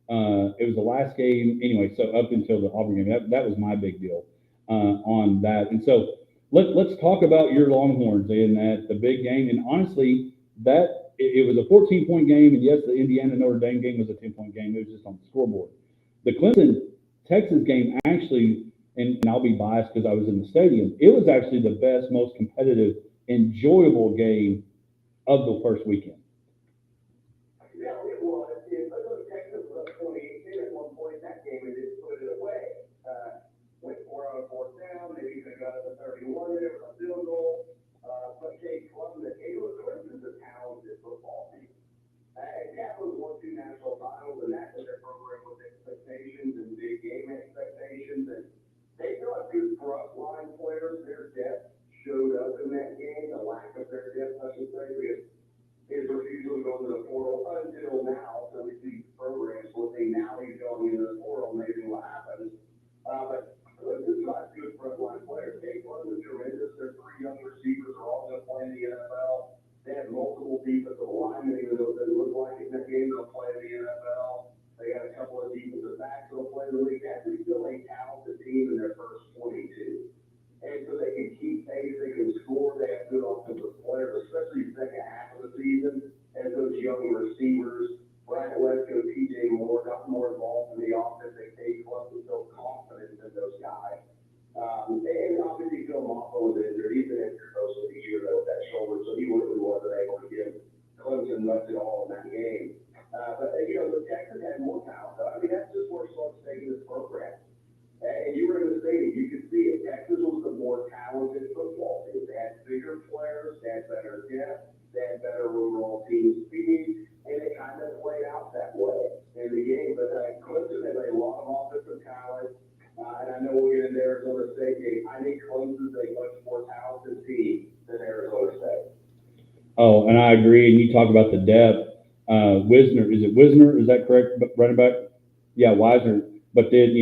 It was the last game anyway. So up until the Auburn game, that was my big deal on that. And so let's talk about your Longhorns in the big game. And honestly, that it was a 14-point game. And yes, the Indiana Notre Dame game was a 10-point game. It was just on the scoreboard. The Clemson Texas game actually, and I'll be biased because I was in the stadium. It was actually the best, most competitive, enjoyable game of the first weekend. Yeah, it was. Texas was up 28-10 at one point in that game and just put it away. Went 4 on 4th down. Maybe they got up to 31 there with a field goal. But Clemson's a talented football team. And Kaplan's won 2 national titles, and that's their program with expectations and big game expectations. And they got good front line players. Their depth showed up in that game, the lack of their depth, I should say, because his refusal to go to the portal until now. So we see programs looking now he's going into the portal, maybe what happens. But this is not good front line players. Kaplan is tremendous. Their 3 young receivers are all going to play in the NFL. They have multiple defensive linemen, even though they look like in that game they'll play in the NFL. They got a couple of defensive backs that'll play in the league. That's still a talented team in their first 22. And so they can keep pace, they can score, they have good offensive players, especially the second half of the season, as those young receivers, Brian Lesko, TJ Moore, got more involved in the offense. They take Clemson so confident in those guys. And obviously Phil Moffitt was injured. He's been injured most of the year with that shoulder, so he really wasn't able to give Clemson much at all in that game. But the Texans had more talent. I mean, that's just where Sloan's taking this program. And you were in the stadium, you could see it. Texas was had better depth, they had better overall team speed, and it kind of played out that way in the game. But Clemson has a lot of offensive talent, and I know we'll get into Arizona State game. I think Clemson's a much more talented team than Arizona State. Oh, and I agree. And you talk about the depth. Wisner, is it Wisner? Is that correct? Running back? Yeah, Wisner. But then,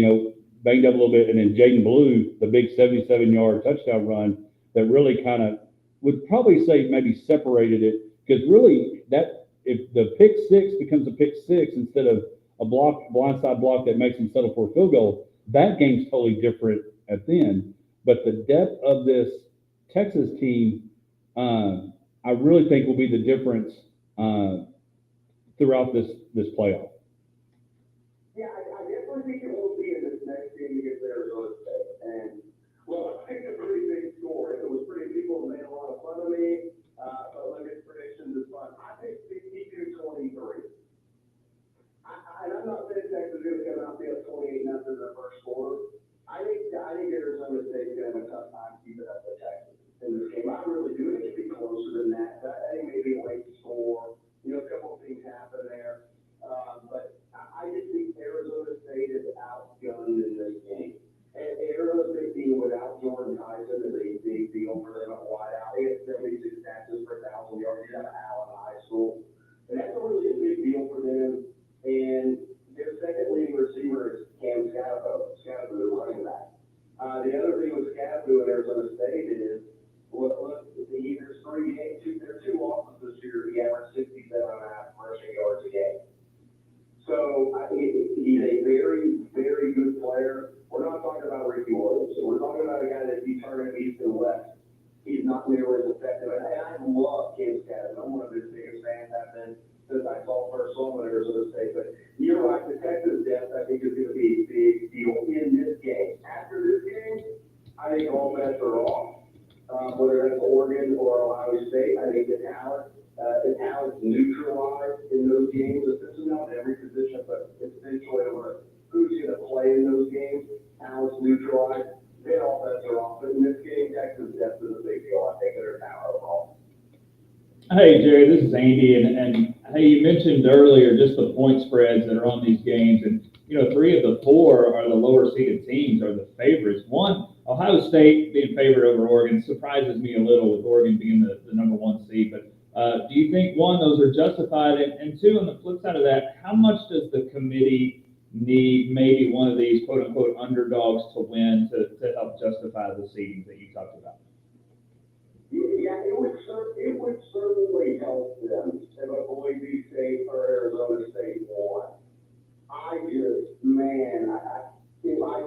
banged up a little bit. And then Jaden Blue, the big 77-yard touchdown run that really kind of would probably say maybe separated it. Because really, that if the pick six becomes a pick six instead of a blindside block that makes them settle for a field goal, that game's totally different at then. But the depth of this Texas team, I really think will be the difference throughout this playoff. Yeah, I definitely think it will be in this next game against Arizona State. And, well, I think a pretty big score. If it was pretty, people made a lot of fun of me. But look at predictions is fun. I think 62-23. And I'm not saying Texas is going to come out there 28-0 in their first quarter. I think Arizona State is going to have a tough time keeping up with Texas in this game. I really do. It could be closer than that. I think maybe a late score. A couple of things happen there. But I just think Arizona State is outgunned in this game. And Arizona State being without Jordan Tyson is a big deal for them at wideout. He had 76 catches for 1,000 yards out of Allen High School. And that's a really big deal for them. And their second leading receiver is Cam Scatterbo, running back. The other thing with Scatterbo in Arizona State is, there's two losses this year. He averaged 67.5 rushing yards a game. So he's a very, very good player. We're not talking about Ricky Williams. We're talking about a guy that if you turn him east and west, he's not nearly as effective. And I love Cam Scatterbo. I'm one of his biggest fans. I've been since I first saw him at Arizona State. But you're right, the Texas depth, I think, is going to be a big deal in this game. After this game, I think all bets are off. Whether that's Oregon or Ohio State, I think the talent's neutralized in those games. This is not every position, but it's essentially who's going to play in those games. Talent's neutralized. Then all bets are off. But in this game, Texas depth is a big deal. I think they're talent overall. Hey, Jerry, this is Andy, and hey, you mentioned earlier just the point spreads that are on these games, and 3 of the 4 are the lower seeded teams, are the favorites. One, Ohio State being favored over Oregon surprises me a little, with Oregon being the number 1 seed. But do you think, one, those are justified, and two, on the flip side of that, how much does the committee need maybe one of these quote unquote underdogs to win to help justify the seedings that you talked about? Yeah, it would certainly help them if a Boise State or Arizona State won. I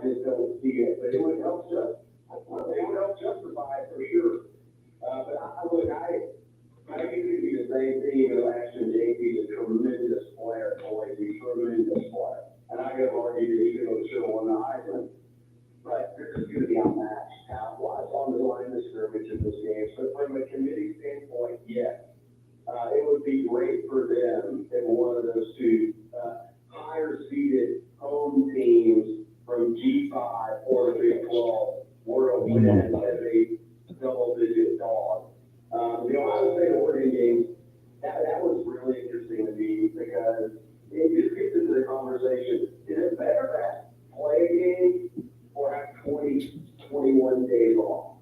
just don't see it, but it would help justify it for sure. But I think it could be the same thing in election. JP's a tremendous player, Boise, tremendous player. And I could argue that he should have won the Heisman. But they're just going to be outmatched talent-wise on the line of scrimmage in this game. So from a committee standpoint, yes, it would be great for them if one of those two higher-seeded home teams from G5 or the Big 12 were to win as a double-digit dog. I would say the Oregon game, that was really interesting to me because it just gets into the conversation. Is it better to play a game or have 21 days off?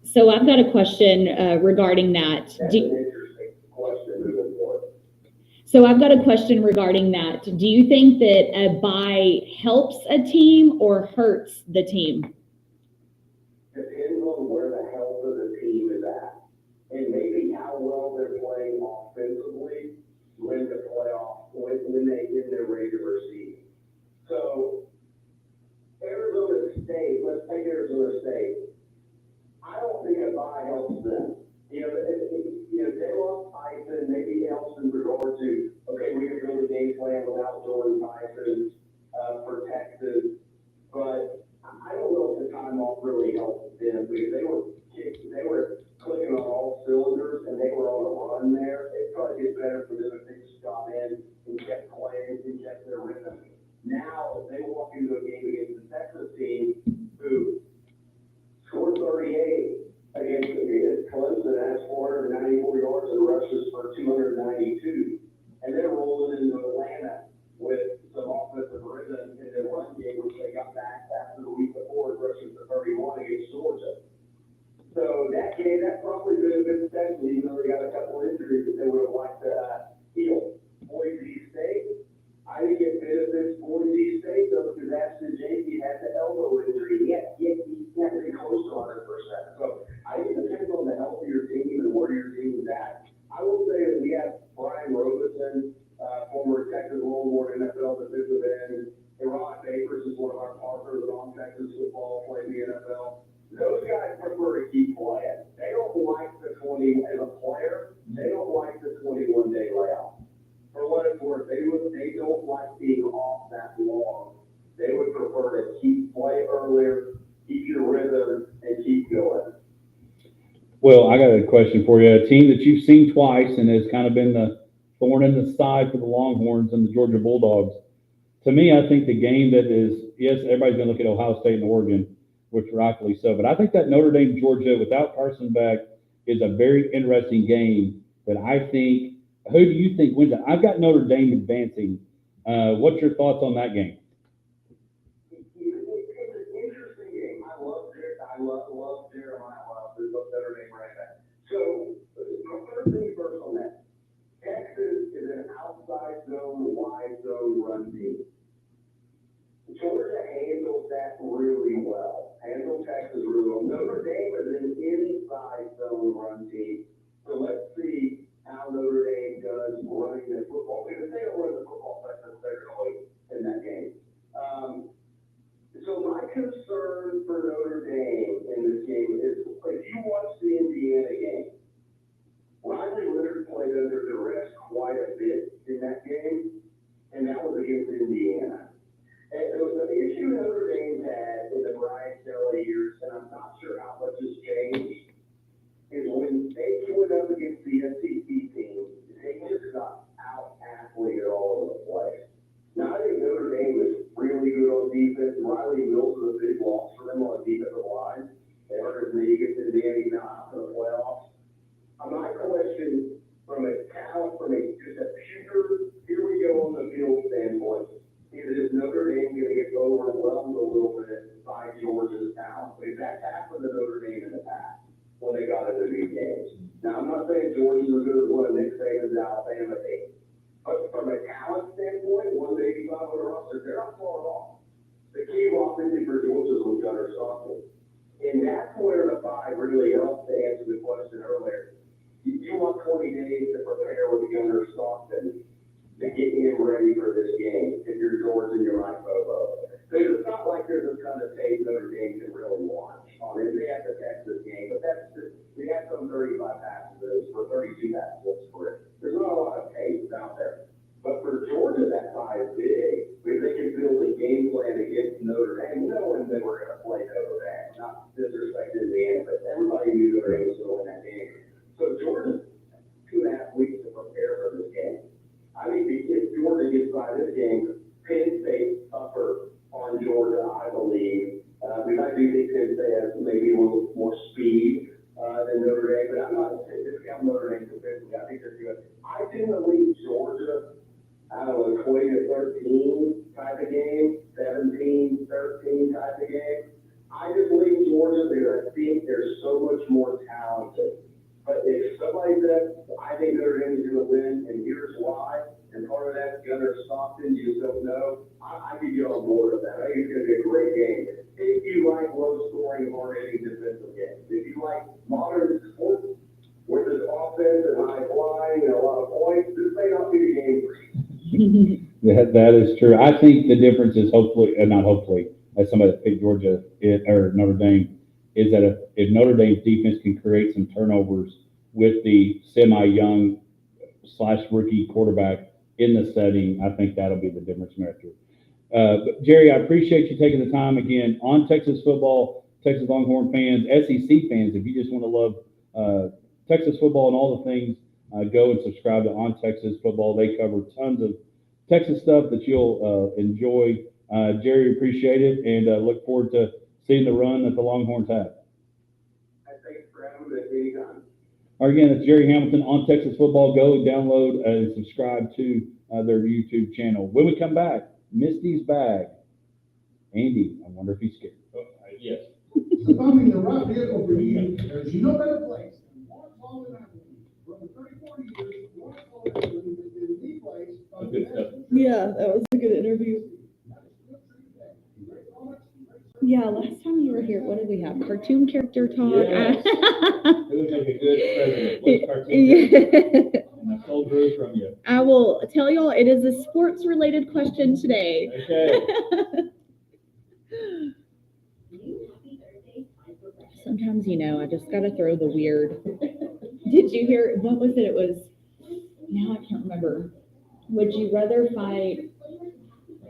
So I've got a question regarding that. That's an interesting question moving forward. So I've got a question regarding that. Do you think that a bye helps a team or hurts the team? Depends on where the health of the team is at, and maybe how well they're playing offensively when they're regular season. So Arizona State, let's take Arizona State. I don't think a bye helps them. They lost Tyson, maybe it helps in regard to, okay, we can build a game plan without Jordan Tyson for Texas, but I don't know if the time off really helped them because they were clicking on all cylinders and they were on a run there. It probably gets better for them if they just got in and kept playing and kept their rhythm. Now, if they walk into a game against the Texas team who scored 38, against Clemson has 494 yards and rushes for 292. And they're rolling into Atlanta with some offensive rhythm in their run game, which they got back after the week before, rushing for 31 against Georgia. So that game, that probably could have been special, even though they got a couple injuries that they would have liked to heal. Boise State, I think it benefits Boise State, though, because Ashton Jakey had the elbow injury. He had to be close to 100%. So I think it depends on the health of your team and where your team is at. I will say that we have Brian Robeson, former Texas Longhorn NFL defensive end, and Ron Bakers is one of our partners on Texas football, playing the NFL. Those guys prefer to keep playing. They don't like the 20 as a player. They don't like the 21-day layoff. For what it's worth, they don't like being off that long. They would prefer to play earlier, keep your rhythm, and keep going. Well, I got a question for you. A team that you've seen twice and has kind of been the thorn in the side for the Longhorns and the Georgia Bulldogs. To me, I think the game that is, yes, everybody's going to look at Ohio State and Oregon, which rightfully so, but I think that Notre Dame, Georgia, without Carson back, is a very interesting game that I think, who do you think wins it? I've got Notre Dame advancing. What's your thoughts on that game? It's an interesting game. I love Jeremiah Love, who's up Notre Dame right back. So, first thing first on that. Texas is an outside zone, wide zone run team. Georgia handles that really well. Handles Texas really well. Notre Dame is an inside zone run team. So let's see how Notre Dame does running the football. Because they don't run the football necessarily in that game. So my concern for Notre Dame in this game is, if you watch the Indiana game, Riley Leonard played under duress quite a bit in that game, and that was against Indiana. And it was an issue Notre Dame had in the Brian Kelly years, and I'm not sure how much has changed, is when they went up against the SEC team, they just got out-athleted all over the place. Now, I think Notre Dame is really good on defense. Riley Mills is a big loss for them on the defensive line. They hurt his knee against Indiana, he's not out for the playoffs. My question from a talent, just a pure, here we go on the field standpoint, is Notre Dame going to get overwhelmed a little bit by Georgia's talent? Because that's happened to Notre Dame in the past when they got into these games. Now, I'm not saying Georgia's as good as one of Nick Saban's Alabama team, but from a talent standpoint, 185 on the roster, they're not far off. The key offensive for Georgia was Gunnar Stockton. And that's where the 5 really helps to answer the question earlier. You want 20 days to prepare with Gunnar Stockton to get him ready for this game if you're Georgia and you're Mike Bobo. So it's not like there's a ton of tape Notre Dame can really watch on it. They have the Texas game, but that's just, we had some 35 passes for 32 passes for it. There's not a lot of tape out there. But for Georgia, that 5 is big, because they can build a game plan against Notre Dame, knowing that we're going to play Notre Dame. Not disrespecting Indiana, but everybody knew Notre Dame was going to win that game. So Georgia's 2.5 weeks to prepare for this game. I think if Georgia gets by this game, Penn State tougher on Georgia, I believe. Because I do think Penn State has maybe a little more speed than Notre Dame, but I'm not saying discount Notre Dame defensively. I think they're good. I tend to leave Georgia out of a 20-13 type of game, 17-13 type of game. I just leave Georgia because I think they're so much more talented. But if somebody says, I think Notre Dame is going to win, and here's why, and part of that's Gunnar Stockton, you just don't know, I could get on board with that. I think it's going to be a great game. If you like low-scoring, hard-hitting defensive games, if you like modern sports, with this offense and high flying and a lot of points, this may not be the game for you. That is true. I think the difference is hopefully, not hopefully, as somebody that picked Georgia or Notre Dame, is that if Notre Dame's defense can create some turnovers with the semi-young / rookie quarterback in the setting, I think that'll be the difference maker. But Jerry, I appreciate you taking the time again on Texas football, Texas Longhorn fans, SEC fans. If you just want to love Texas football and all the things, go and subscribe to On Texas Football. They cover tons of Texas stuff that you'll enjoy. Jerry, appreciate it, and look forward to seeing the run that the Longhorns have. Thanks for Have a good day, anytime. Again, it's Jerry Hamilton on Texas Football. Go download and subscribe to their YouTube channel. When we come back, Misty's bag. Andy, I wonder if he's scared. Yes. So finding the right vehicle for you, there's no better place than Warsaw and Abilene. For over 34 years, Warsaw and Abilene has been the place. That's good stuff. Yeah, that was a good interview. Yeah, last time you were here, what did we have? Cartoon character talk? Yes. It would make a good president. What cartoon character? Yeah. And I stole Drew from you. I will tell y'all it is a sports related question today. Okay. Sometimes, I just gotta throw the weird. Did you hear, what was it? It was, now I can't remember. Would you rather fight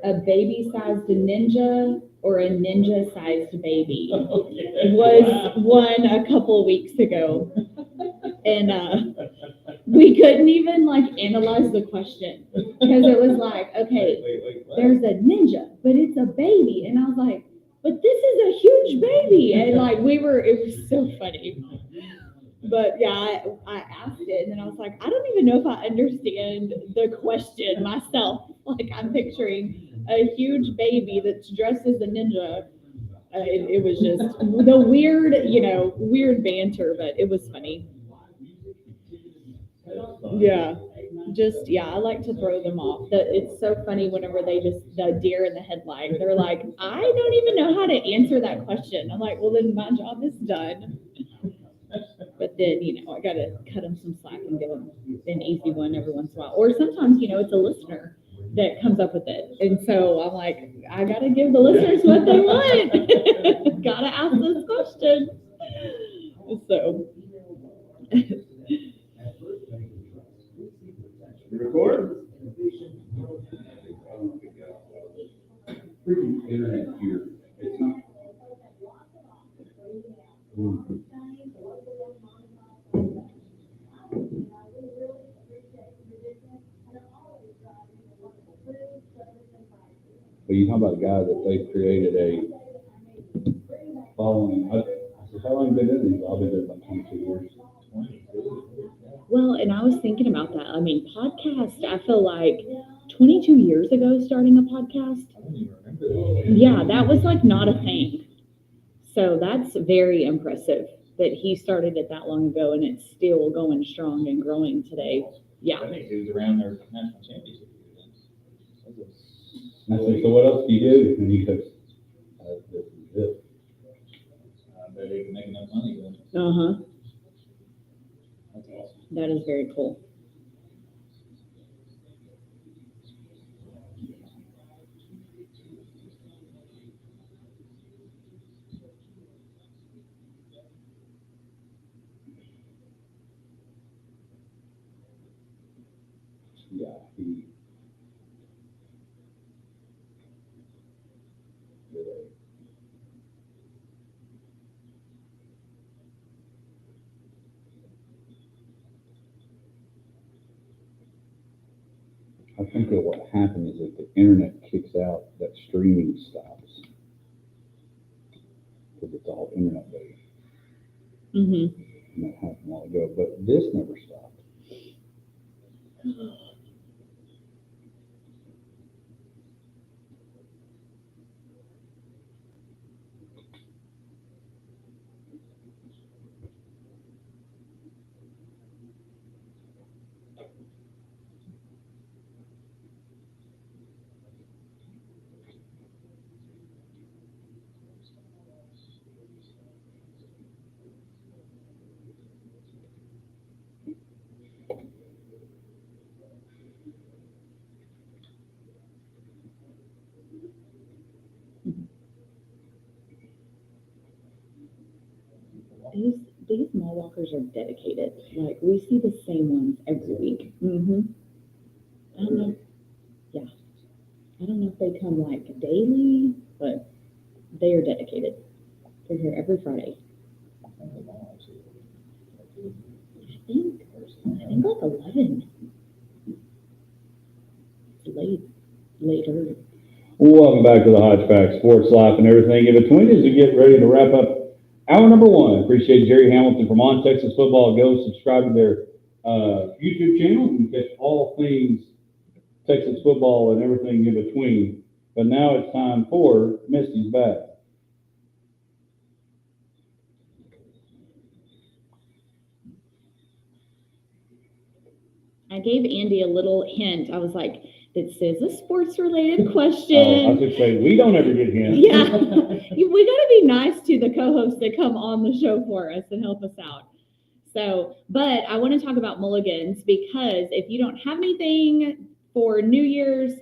a baby-sized ninja or a ninja-sized baby? Was one a couple weeks ago. And we couldn't even analyze the question. Because it was like, okay, Wait, what? there's a ninja, but it's a baby. And I was like, but this is a huge baby. And it was so funny. But yeah, I asked it and then I was like, I don't even know if I understand the question myself. I'm picturing a huge baby that's dressed as a ninja. It was just the weird banter, but it was funny. Yeah. I like to throw them off. It's so funny whenever the deer in the headlight, they're like, I don't even know how to answer that question. I'm like, well, then my job is done. But then, I got to cut them some slack and give them an easy one every once in a while. Or sometimes, it's a listener that comes up with it. And so I'm like, I got to give the listeners what they want. Got to ask this question. So. Record? Freaking internet here. It's not. But you talk about a guy that they've created a following. I said, how long have you been doing these? I've been doing about 22 years. Well, and I was thinking about that. Podcast, I feel like 22 years ago, starting a podcast. I don't even remember that. Yeah, that was not a thing. So that's very impressive that he started it that long ago and it's still going strong and growing today. Yeah. I think it was around their national championship. And I said, so what else do you do? And he goes, this is it. I bet they can make enough money then. Uh-huh. That's awesome. That is very cool. Yeah, he did I think that what happened is that the internet kicks out, that streaming stops. Because it's all internet based. Mm-hmm. And that happened a while ago, but this never stopped. These mall walkers are dedicated. We see the same ones every week. Mm-hmm. I don't know. Yeah. I don't know if they come daily, but they are dedicated. They're here every Friday. I think 11. It's later. Welcome back to the Hodge Pack Sports Life and everything in between as we get ready to wrap up Hour number one. Appreciate Jerry Hamilton from On Texas Football. Go subscribe to their YouTube channel and catch all things Texas football and everything in between. But now it's time for Misty's Back. I gave Andy a little hint. I was like, this is a sports-related Oh, I question. was going to say, we don't ever get hints. Yeah, we got to be nice to the co-hosts that come on the show for us and help us out. So, but I want to talk about mulligans because if you don't have anything for New Year's,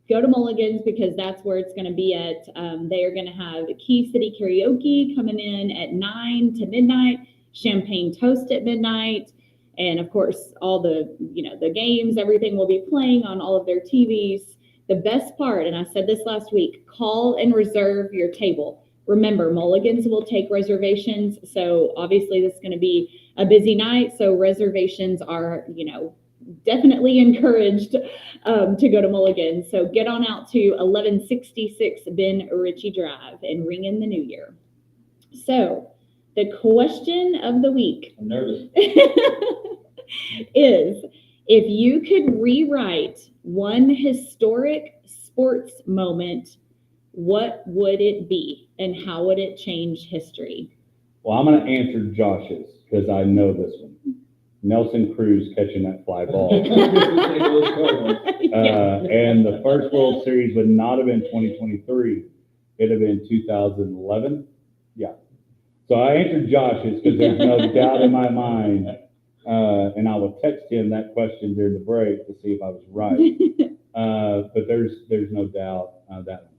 go to Mulligan's because that's where it's going to be at. They are going to have Key City Karaoke coming in at 9 to midnight, champagne toast at midnight, and of course, all the, the games, everything will be playing on all of their TVs. The best part, and I said this last week, call and reserve your table. Remember, Mulligan's will take reservations, so obviously this is going to be a busy night, so reservations are, definitely encouraged to go to Mulligan. So get on out to 1166 Ben Ritchie Drive and ring in the new year. So the question of the week I'm nervous. is, if you could rewrite one historic sports moment, what would it be and how would it change history? Well, I'm going to answer Josh's because I know this one. Nelson Cruz catching that fly ball. And the first World Series would not have been 2023. It'd have been 2011. Yeah. So I answered Josh's because there's no doubt in my mind. And I will text him that question during the break to see if I was right. But there's no doubt that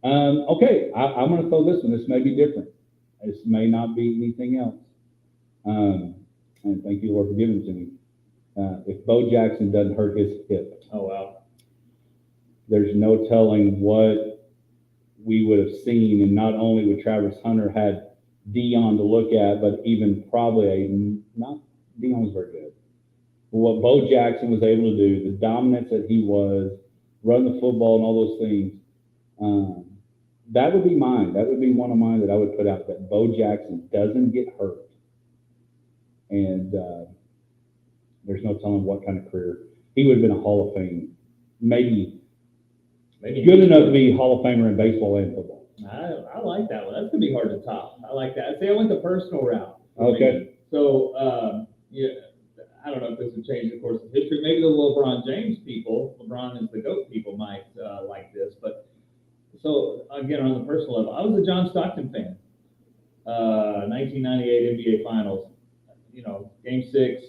one. Okay, I'm going to throw this one. This may be different. This may not be anything else. And thank you, Lord, for giving it to me. If Bo Jackson doesn't hurt his hip, Oh, wow. there's no telling what we would have seen. And not only would Travis Hunter had Dion to look at, but even probably not Dion was very good. But what Bo Jackson was able to do, the dominance that he was, run the football and all those things, that would be mine. That would be one of mine that I would put out, that Bo Jackson doesn't get hurt. And there's no telling what kind of career. He would have been a Hall of Fame, maybe good enough to be Hall of Famer in baseball and football. I like that one. That's going to be hard to top. I like that. See, I went the personal route. Okay. So, yeah, I don't know if this would change the course of history. Maybe the LeBron James people, LeBron is the GOAT people, might like this. But so, again, on the personal level, I was a John Stockton fan. 1998 NBA Finals. Game 6,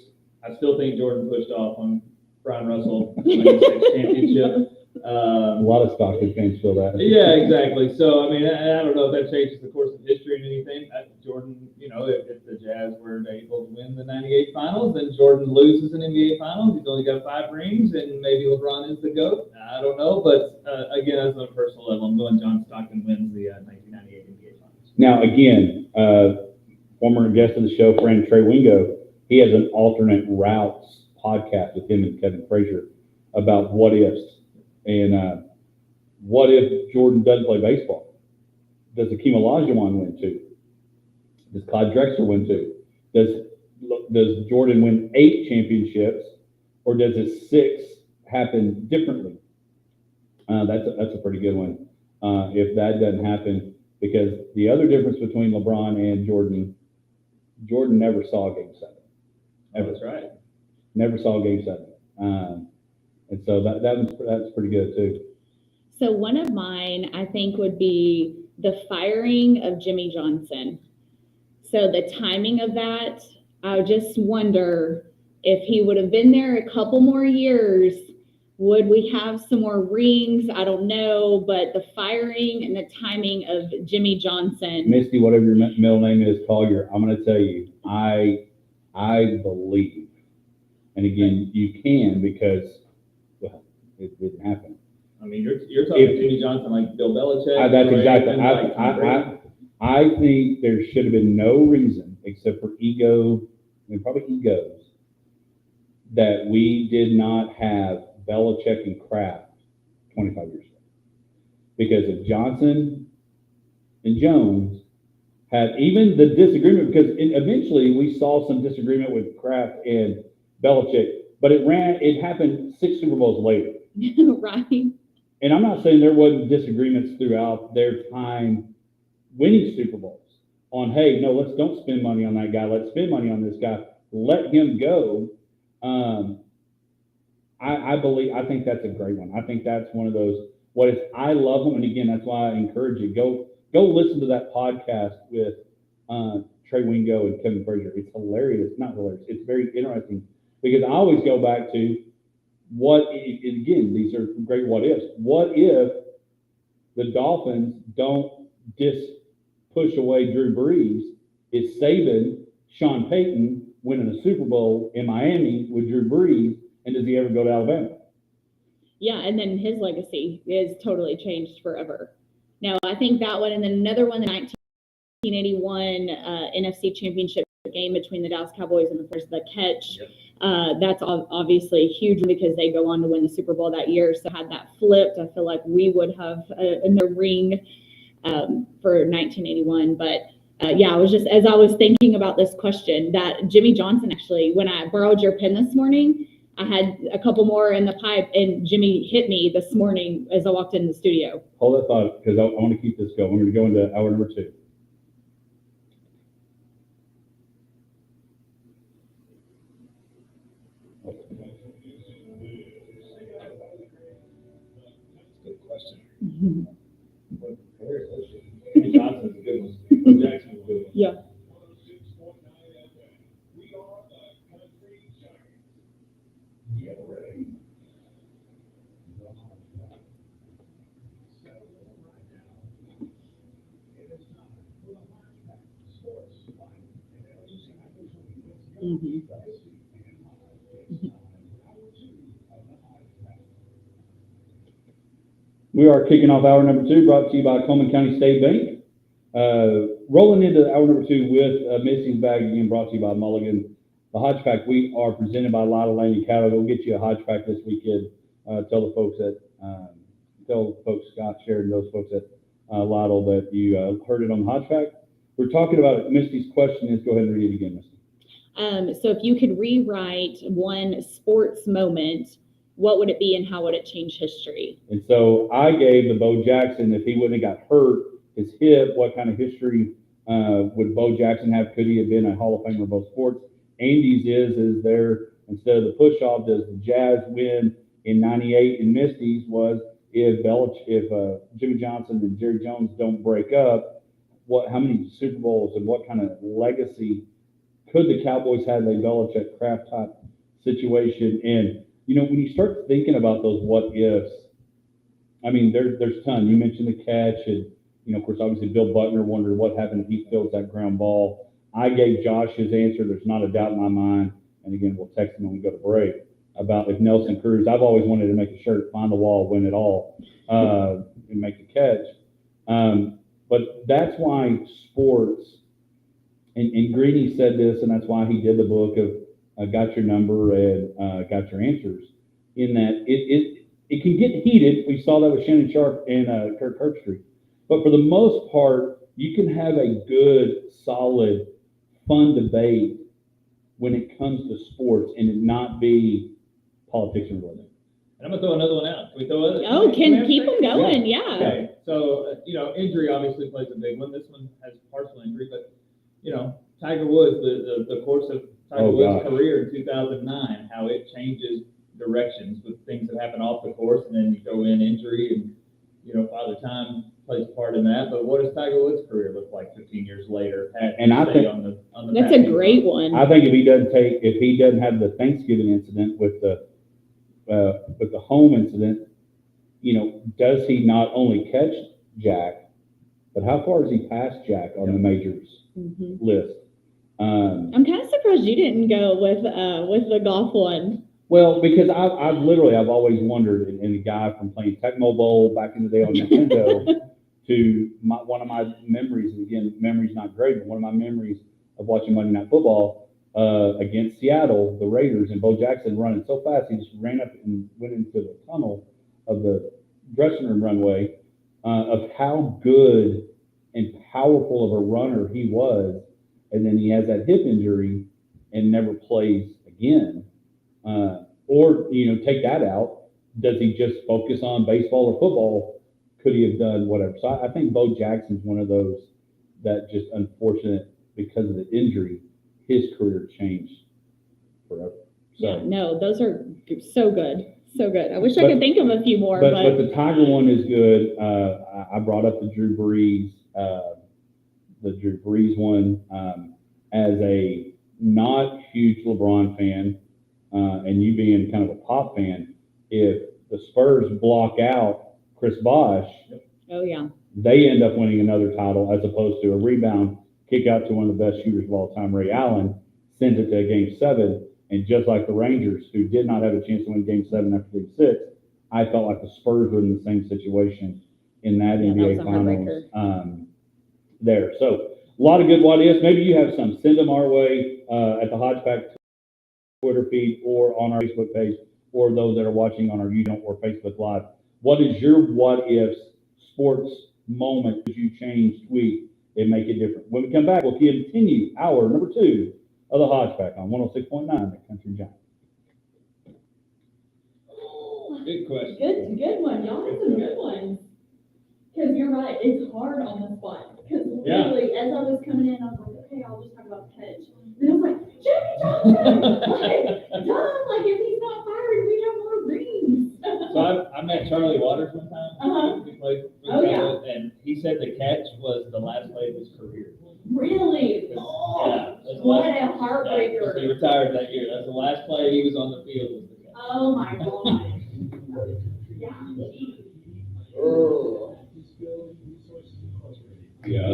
I still think Jordan pushed off on Brian Russell, 96 championship. A lot of Stockton fans feel that. Yeah, exactly. So, I mean, I don't know if that changes the course of history and anything. Jordan, if the Jazz were able to win the 98 Finals, then Jordan loses an NBA Finals. He's only got 5 rings, and maybe LeBron is the GOAT. I don't know. But, again, as on a personal level, I'm going John Stockton wins the 1998 NBA Finals. Now, again, former guest of the show, friend Trey Wingo, he has an alternate routes podcast with him and Kevin Frazier about what ifs. And what if Jordan doesn't play baseball? Does Hakeem Olajuwon win too? Does Clyde Drexler win too? Does Jordan win 8 championships, or does his 6 happen differently? That's a pretty good one. If that doesn't happen, because the other difference between LeBron and Jordan never saw Game 7. Ever. That's right. Never saw Game 7. And so that's pretty good too. So one of mine, I think, would be the firing of Jimmy Johnson. So the timing of that, I just wonder if he would have been there a couple more years, would we have some more rings? I don't know, but the firing and the timing of Jimmy Johnson. Misty, whatever your middle name is, Collier, I'm going to tell you, I believe, and again, you can because, well, it didn't happen. I mean, you're talking Jimmy Johnson like Bill Belichick. That's exactly. Like I think there should have been no reason except for ego, probably egos, that we did not have Belichick and Kraft 25 years ago. Because if Johnson and Jones had even the disagreement, because eventually we saw some disagreement with Kraft and Belichick, but it happened 6 Super Bowls later. Right. And I'm not saying there wasn't disagreements throughout their time winning Super Bowls on, hey, no, don't spend money on that guy. Let's spend money on this guy. Let him go. I think that's a great one. I think that's one of those, I love them. And again, that's why I encourage you, go listen to that podcast with Trey Wingo and Kevin Frazier. It's hilarious. Not hilarious. It's very interesting because I always go back to again, these are great what ifs. What if the Dolphins don't push away Drew Brees? Is Saban, Sean Payton winning a Super Bowl in Miami with Drew Brees, and does he ever go to Alabama? Yeah, and then his legacy is totally changed forever. Now, I think that one, and then another one, the 1981 NFC Championship game between the Dallas Cowboys and, of course, the catch. Yep. That's obviously huge because they go on to win the Super Bowl that year. So had that flipped, I feel like we would have another ring for 1981. But yeah, I was just, as I was thinking about this question, that Jimmy Johnson, actually, when I borrowed your pen this morning, I had a couple more in the pipe, and Jimmy hit me this morning as I walked in the studio. Hold that thought, because I want to keep this going. We're going to go into hour number 2. Good question. Mhm. Johnson's a good one. Jackson's a good one. Yeah. Mm-hmm. We are kicking off hour number 2, brought to you by Coleman County State Bank. Rolling into hour number 2 with Misty's Bag, again brought to you by Mulligan. The Hodge Pack, we are presented by Lytle Landing Cattle. Go get you a Hodge Pack this weekend. Tell the folks Scott, Sheridan, those folks at Lytle that you heard it on the Hodge Pack. We're talking about Misty's question is, go ahead and read it again, Misty. So if you could rewrite one sports moment, what would it be and how would it change history? And so I gave the Bo Jackson, if he wouldn't have got hurt, his hip, what kind of history would Bo Jackson have? Could he have been a Hall of Famer of both sports? Andy's is there, instead of the push-off, does the Jazz win in 98? And Misty's was, if Jimmy Johnson and Jerry Jones don't break up, how many Super Bowls and what kind of legacy could the Cowboys have a Belichick Kraft type situation? And when you start thinking about those what ifs, I mean, there's tons. You mentioned the catch, and of course, obviously, Bill Butner wondered what happened if he fields that ground ball. I gave Josh his answer. There's not a doubt in my mind. And again, we'll text him when we go to break about if Nelson Cruz. I've always wanted to make a shirt, find the wall, win it all, and make the catch. But that's why sports. And Greeny said this, and that's why he did the book of Got Your Number and Got Your Answers, in that it can get heated. We saw that with Shannon Sharp and Kirk Herbstreit. But for the most part, you can have a good, solid, fun debate when it comes to sports and it not be politics and religion. And I'm going to throw another one out. Can we throw it? Oh, can keep them going, yeah. Okay, so, injury obviously plays a big one. This one has partial injury, but, Tiger Woods, the course of Tiger Woods' career in 2009, how it changes directions with things that happen off the course, and then you go in injury, and, Father Time plays a part in that. But what does Tiger Woods' career look like 15 years later? And I think on the that's a great one. I think if he doesn't have the Thanksgiving incident with the home incident, does he not only catch Jack, but how far has he passed Jack on the majors list? I'm kind of surprised you didn't go with the golf one. Well, because I've always wondered, and a guy from playing Tecmo Bowl back in the day on Nintendo to one of my memories, and again, memory's not great, but one of my memories of watching Monday Night Football against Seattle, the Raiders, and Bo Jackson running so fast, he just ran up and went into the tunnel of the dressing room runway, of how good and powerful of a runner he was, and then he has that hip injury and never plays again. Or, take that out. Does he just focus on baseball or football? Could he have done whatever? So I think Bo Jackson's one of those that just unfortunate because of the injury, his career changed forever. So, Yeah, no, those are so good. So good. I wish I But- could think of a few more, but but the Tiger one is good. I brought up the Drew Brees one as a not huge LeBron fan, and you being kind of a Pop fan. If the Spurs block out Chris Bosh, oh yeah. they end up winning another title as opposed to a rebound kick out to one of the best shooters of all time, Ray Allen, sends it to a Game 7. And just like the Rangers, who did not have a chance to win Game 7 after Game 6, I felt like the Spurs were in the same situation in that Yeah, that NBA was a Finals heartbreaker. there. So a lot of good what ifs. Maybe you have some. Send them our way at the Hodge Pack Twitter feed or on our Facebook page, or those that are watching on our YouTube or Facebook Live. What is your what ifs sports moment that you change, tweet, and make it different? When we come back, we'll continue hour number 2 of the Hodge Pack on 106.9 The Country Giant. Good question. Good one. Y'all had some good ones. Because you're right, it's hard on the spot. Because Yeah. literally, as I was coming in, I was like, okay, I'll just talk about the catch. And I was like, Jimmy Johnson! Like, duh, like if he's not fired, we have more rings. So I met Charlie Waters one time. Uh-huh. He played with Oh, me, yeah. and he said the catch was the last play of his career. Really? Yeah, Oh, that's the what last- a heartbreaker. He retired that year. That's the last play he was on the field. Was the catch. Oh my God. Yeah. Oh. Yeah,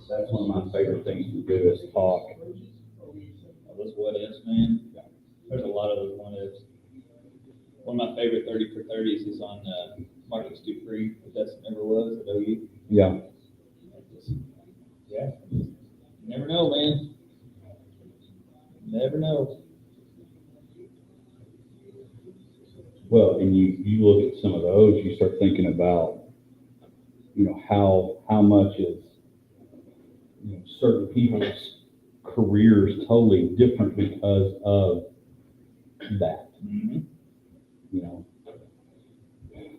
that's one of my favorite things to do is talk. Those what ifs, man. There's a lot of those what ifs. One of my favorite 30 for 30s is on Marcus Dupree, if that's ever was at OU. Yeah. Yeah. You never know, man. Never know. Well, and you look at some of those, you start thinking about, how much is, certain people's careers totally different because of that. Mm-hmm.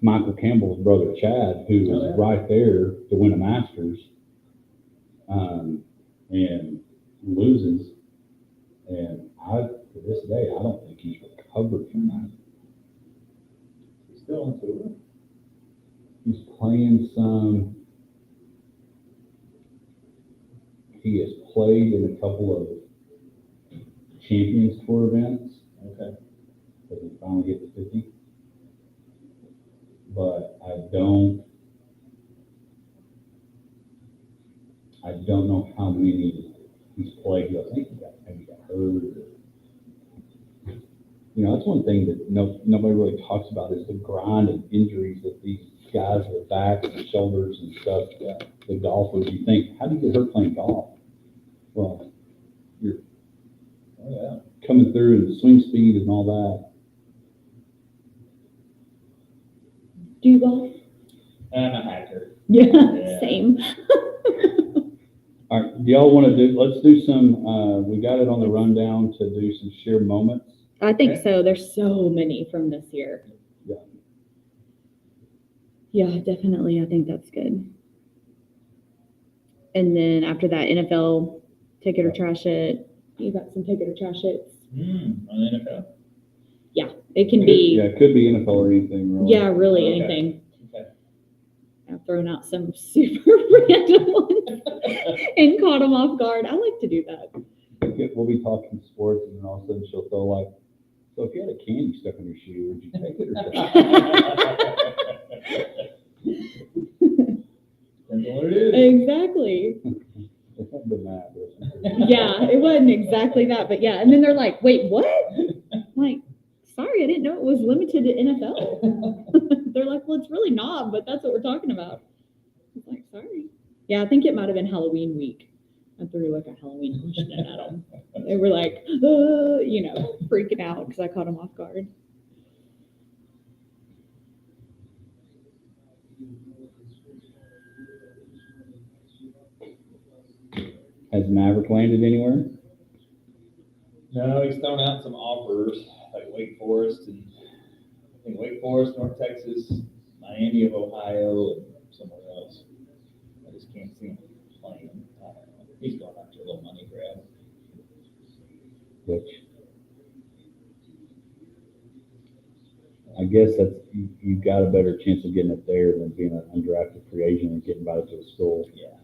Michael Campbell's brother Chad, who was Oh, yeah. right there to win a Masters, and loses, and to this day, I don't think he's recovered from that. He's still on tour. He's playing some. He has played in a couple of Champions Tour events. Okay. But he finally hit the 50. But I don't know how many he's played. I think he got hurt. That's one thing that nobody really talks about is the grind and injuries that these guys with backs and shoulders and stuff, the golfers, you think, how do you get hurt playing golf? Well, you're coming through and swing speed and all that. Do you golf? I'm a hacker. Yeah, Yeah. same. All right, do y'all want to let's do some, we got it on the rundown to do some share moments. I think Okay. so. There's so many from this year. Yeah. Yeah, definitely. I think that's good. And then after that, NFL, take it or trash it. You got some take it or trash it. On the NFL. Yeah, it can be. Yeah, it could be NFL or anything, really. Yeah, really Okay. anything. Okay. I've thrown out some super random ones and caught them off guard. I like to do that. We'll be talking sports, and then all of a sudden she'll throw like, so if you had a candy stuck in your shoe, would you take it or trash it? Depends on what it is. Exactly. It hadn't been that, but- Yeah, it wasn't exactly that, but yeah. And then they're like, wait, what? I'm like, sorry, I didn't know it was limited to NFL. They're like, well, it's really not, but that's what we're talking about. I was like, sorry. Yeah, I think it might have been Halloween week. I threw like a Halloween question at them. They were like, freaking out because I caught them off guard. Has Maverick landed anywhere? No, he's thrown out some offers, like Wake Forest and I think Wake Forest, North Texas, Miami of Ohio, and somewhere else. I just can't see him playing. I don't know. He's going after a little money grab. Which I guess that's you got a better chance of getting it there than being an undrafted free agent and getting invited to a school. Yeah.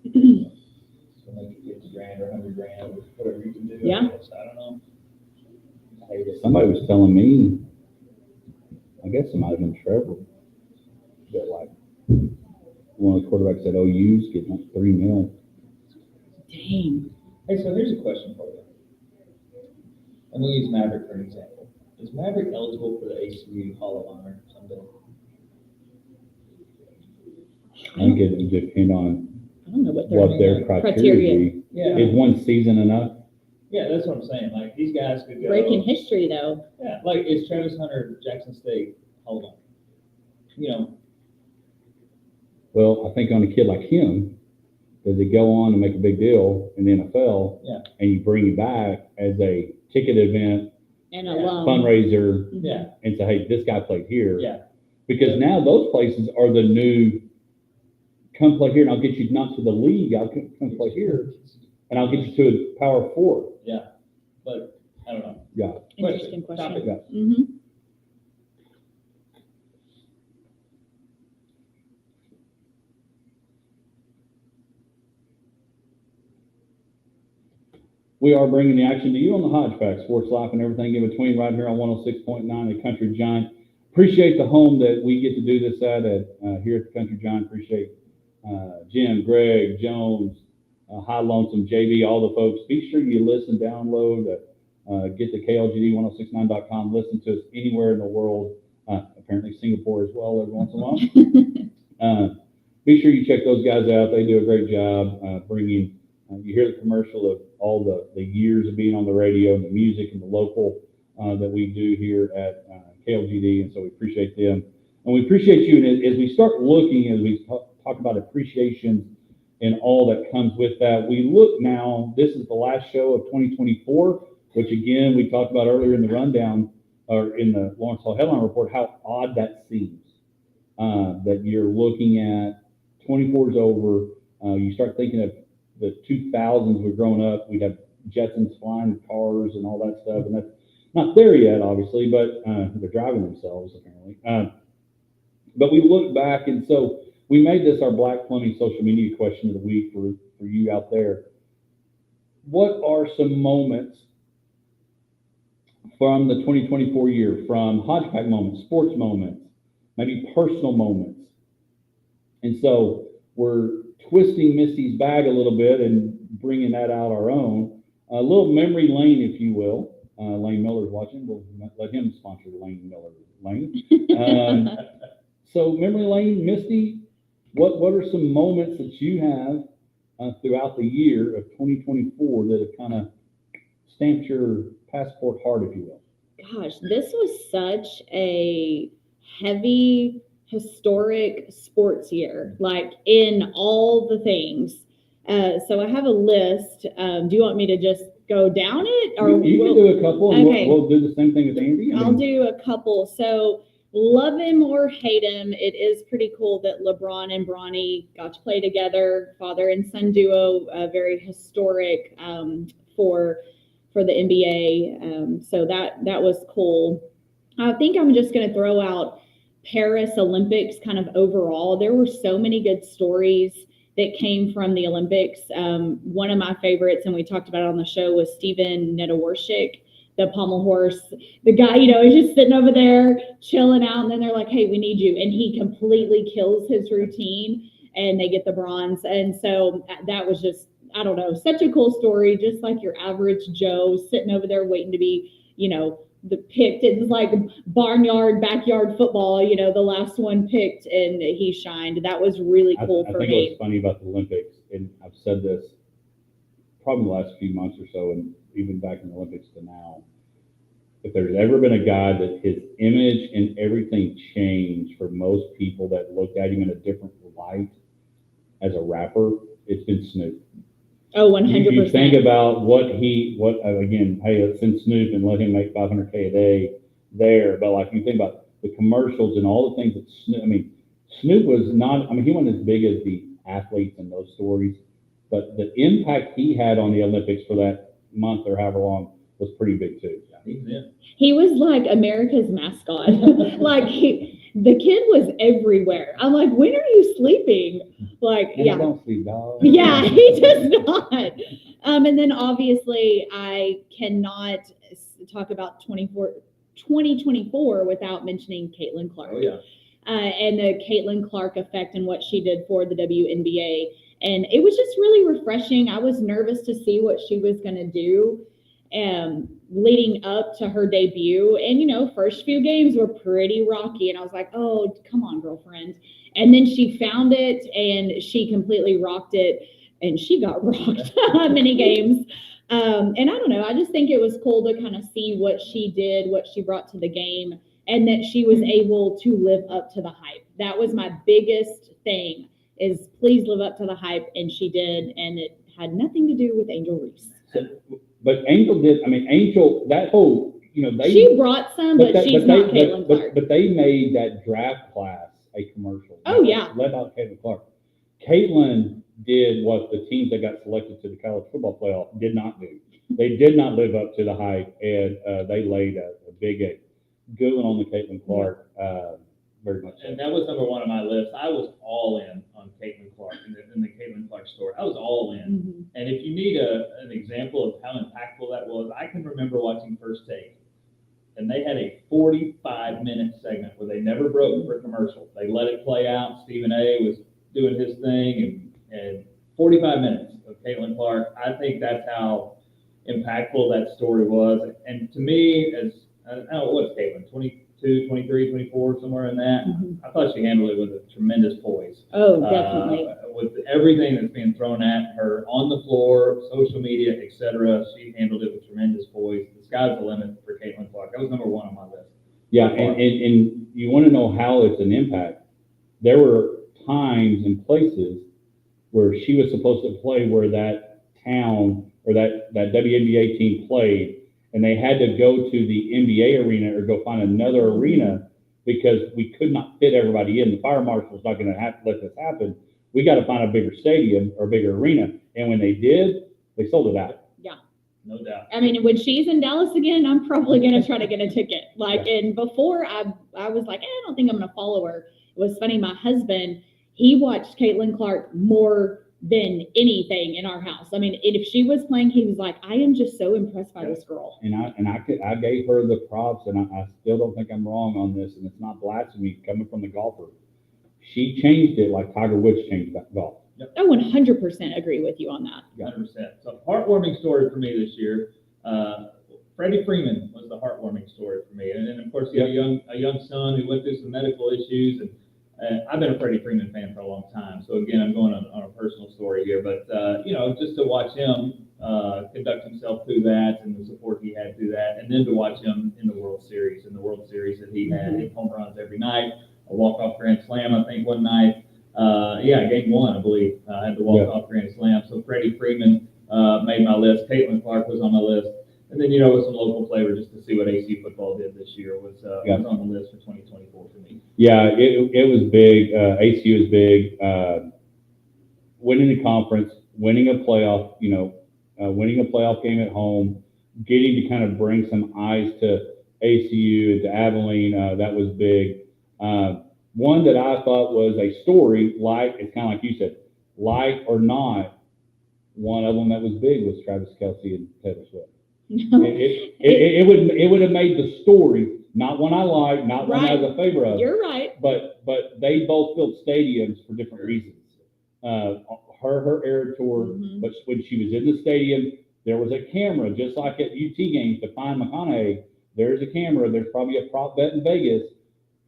So maybe 50 grand or 100 grand, whatever you can do. Yeah. I guess. I don't know. I hate it. Somebody was telling me, I guess it might have been Trevor, that like one of the quarterbacks at OU's getting like $3 million. Dang. Hey, so here's a question for you. And we'll use Maverick for an example. Is Maverick eligible for the ACU Hall of Honor someday? I think it would depend on I don't know what their criteria would be. Yeah. Is one season enough? Yeah, that's what I'm saying. Like, these guys could go. Breaking history, though. Yeah, like, is Travis Hunter Jackson State Hall of Honor? You know, Well, I think on a kid like him, does it go on to make a big deal in the NFL? Yeah. And you bring him back as a ticket event, And Yeah. alum. fundraiser, yeah, and say, hey, this guy played here. yeah. Because now those places are the new, come play here and I'll get you not to the league, I'll come play here and I'll get you to a Power 4. Yeah, but I don't know. Yeah. Interesting question. Topic. Yeah. Mm-hmm. We are bringing the action to you on the Hodge Pack, sports life and everything in between right here on 106.9 The Country Giant. Appreciate the home that we get to do this at here at the Country Giant. Appreciate Jim, Greg, Jones, High Lonesome, JB, all the folks. Be sure you listen, download, get to KLGD1069.com, listen to us anywhere in the world, apparently Singapore as well every once in a while. Be sure you check those guys out. They do a great job bringing, you hear the commercial of all the years of being on the radio and the music and the local that we do here at KLGD, and so we appreciate them. And we appreciate you, and as we start looking, as we talk about appreciation and all that comes with that, we look now, this is the last show of 2024, which again, we talked about earlier in the rundown, or in the Lawrence Hall headline report, how odd that seems, that you're looking at 24 is over, you start thinking of the 2000s, we're growing up, we'd have Jetsons flying cars and all that stuff, and that's not there yet, obviously, but they're driving themselves, apparently. But we look back, and so we made this our Black Plumbing social media question of the week for you out there. What are some moments from the 2024 year, from Hodge Pack moments, sports moments, maybe personal moments? And so we're twisting Misty's bag a little bit and bringing that out our own. A little memory lane, if you will. Lane Miller's watching. We'll let him sponsor Lane Miller Lane. So memory lane, Misty, what are some moments that you have throughout the year of 2024 that have kind of stamped your passport hard, if you will? Gosh, this was such a heavy, historic sports year, like in all the things. So I have a list. Do you want me to just go down it? Or you can do a couple, and Okay. we'll do the same thing with Andy. I'll do a couple. So love him or hate him, it is pretty cool that LeBron and Bronny got to play together, father and son duo, very historic for the NBA. So that was cool. I think I'm just going to throw out Paris Olympics kind of overall. There were so many good stories that came from the Olympics. One of my favorites, and we talked about it on the show, was Steven Nedoworshik, the pommel horse. The guy, he's just sitting over there chilling out, and then they're like, hey, we need you. And he completely kills his routine, and they get the bronze. And so that was just, I don't know, such a cool story, just like your average Joe sitting over there waiting to be, the picked. It was like backyard football, the last one picked, and he shined. That was really cool for me. I think what's funny about the Olympics, and I've said this probably the last few months or so, and even back in the Olympics to now, if there's ever been a guy that his image and everything changed for most people that looked at him in a different light as a rapper, it's been Snoop. Oh, 100%. You think about again, hey, let's send Snoop and let him make $500K a day there. But like you think about the commercials and all the things that Snoop, I mean, Snoop was not, I mean, he wasn't as big as the athletes and those stories, but the impact he had on the Olympics for that month or however long was pretty big too. He was like America's mascot. Like the kid was everywhere. I'm like, when are you sleeping? Like, And yeah. I don't see dog. Yeah, he does not. And then obviously I cannot talk about 2024 without mentioning Caitlin Clark. Oh, yeah. And the Caitlin Clark effect and what she did for the WNBA. And it was just really refreshing. I was nervous to see what she was going to do leading up to her debut. And, first few games were pretty rocky. And I was like, oh, come on, girlfriend. And then she found it and she completely rocked it. And she got rocked many games. And I don't know. I just think it was cool to kind of see what she did, what she brought to the game, and that she was able to live up to the hype. That was my biggest thing, is please live up to the hype, and she did, and it had nothing to do with Angel Reese. But Angel did, I mean, that whole, she brought some, but she's not Caitlin Clark. But they made that draft class a commercial. Oh, yeah. Led out Caitlin Clark. Caitlin did what the teams that got selected to the college football playoff did not do. They did not live up to the hype, and they laid a big egg. Good one on the Caitlin Clark, very much. And that was number one on my list. I was all in on Caitlin Clark and the Caitlin Clark story. I was all in. Mm-hmm. And if you need an example of how impactful that was, I can remember watching First Take, and they had a 45-minute segment where they never broke for commercial. They let it play out. Stephen A. was doing his thing, and 45 minutes of Caitlin Clark. I think that's how impactful that story was. And to me, as I don't know, what's Caitlin, 22, 23, 24, somewhere in that. Mm-hmm. I thought she handled it with a tremendous poise. Oh, definitely. With everything that's being thrown at her on the floor, social media, etc., she handled it with tremendous poise. The sky's the limit for Caitlin Clark. That was number one on my list. Yeah, and you want to know how it's an impact. There were times and places where she was supposed to play where that town or that WNBA team played, and they had to go to the NBA arena or go find another arena because we could not fit everybody in. The fire marshal's not going to have to let this happen. We got to find a bigger stadium or bigger arena. And when they did, they sold it out. Yeah. No doubt. I mean, when she's in Dallas again, I'm probably going to try to get a ticket. And before I was like, I don't think I'm going to follow her. It was funny. My husband, he watched Caitlin Clark more than anything in our house. I mean, if she was playing, he was like, I am just so impressed by this girl. And I gave her the props, and I still don't think I'm wrong on this, and it's not blasphemy coming from the golfer. She changed it like Tiger Woods changed that golf. Yep. I 100% agree with you on that. 100%. So heartwarming story for me this year. Freddie Freeman was the heartwarming story for me, and then of course he had a young son who went through some medical issues, and I've been a Freddie Freeman fan for a long time. So again, I'm going on a personal story here, but just to watch him conduct himself through that and the support he had through that, and then to watch him in the World Series that he had, hit home runs every night, a walk-off grand slam, I think one night. Game one, I believe, had the walk-off grand slam. So Freddie Freeman made my list. Caitlin Clark was on my list. And then, with some local flavor, just to see what AC football did this year was on the list for 2024 for me. Yeah, it was big. ACU was big. Winning the conference, winning a playoff, winning a playoff game at home, getting to kind of bring some eyes to ACU and to Abilene, that was big. One that I thought was a story, it's kind of like you said, like or not, one of them that was big was Travis Kelce and Taylor Swift. It would have made the story, not one I like, not one I was a favor of. You're right. But they both filled stadiums for different reasons. Her era tour, but when she was in the stadium, there was a camera, just like at UT games to find McConaughey. There's a camera. There's probably a prop bet in Vegas.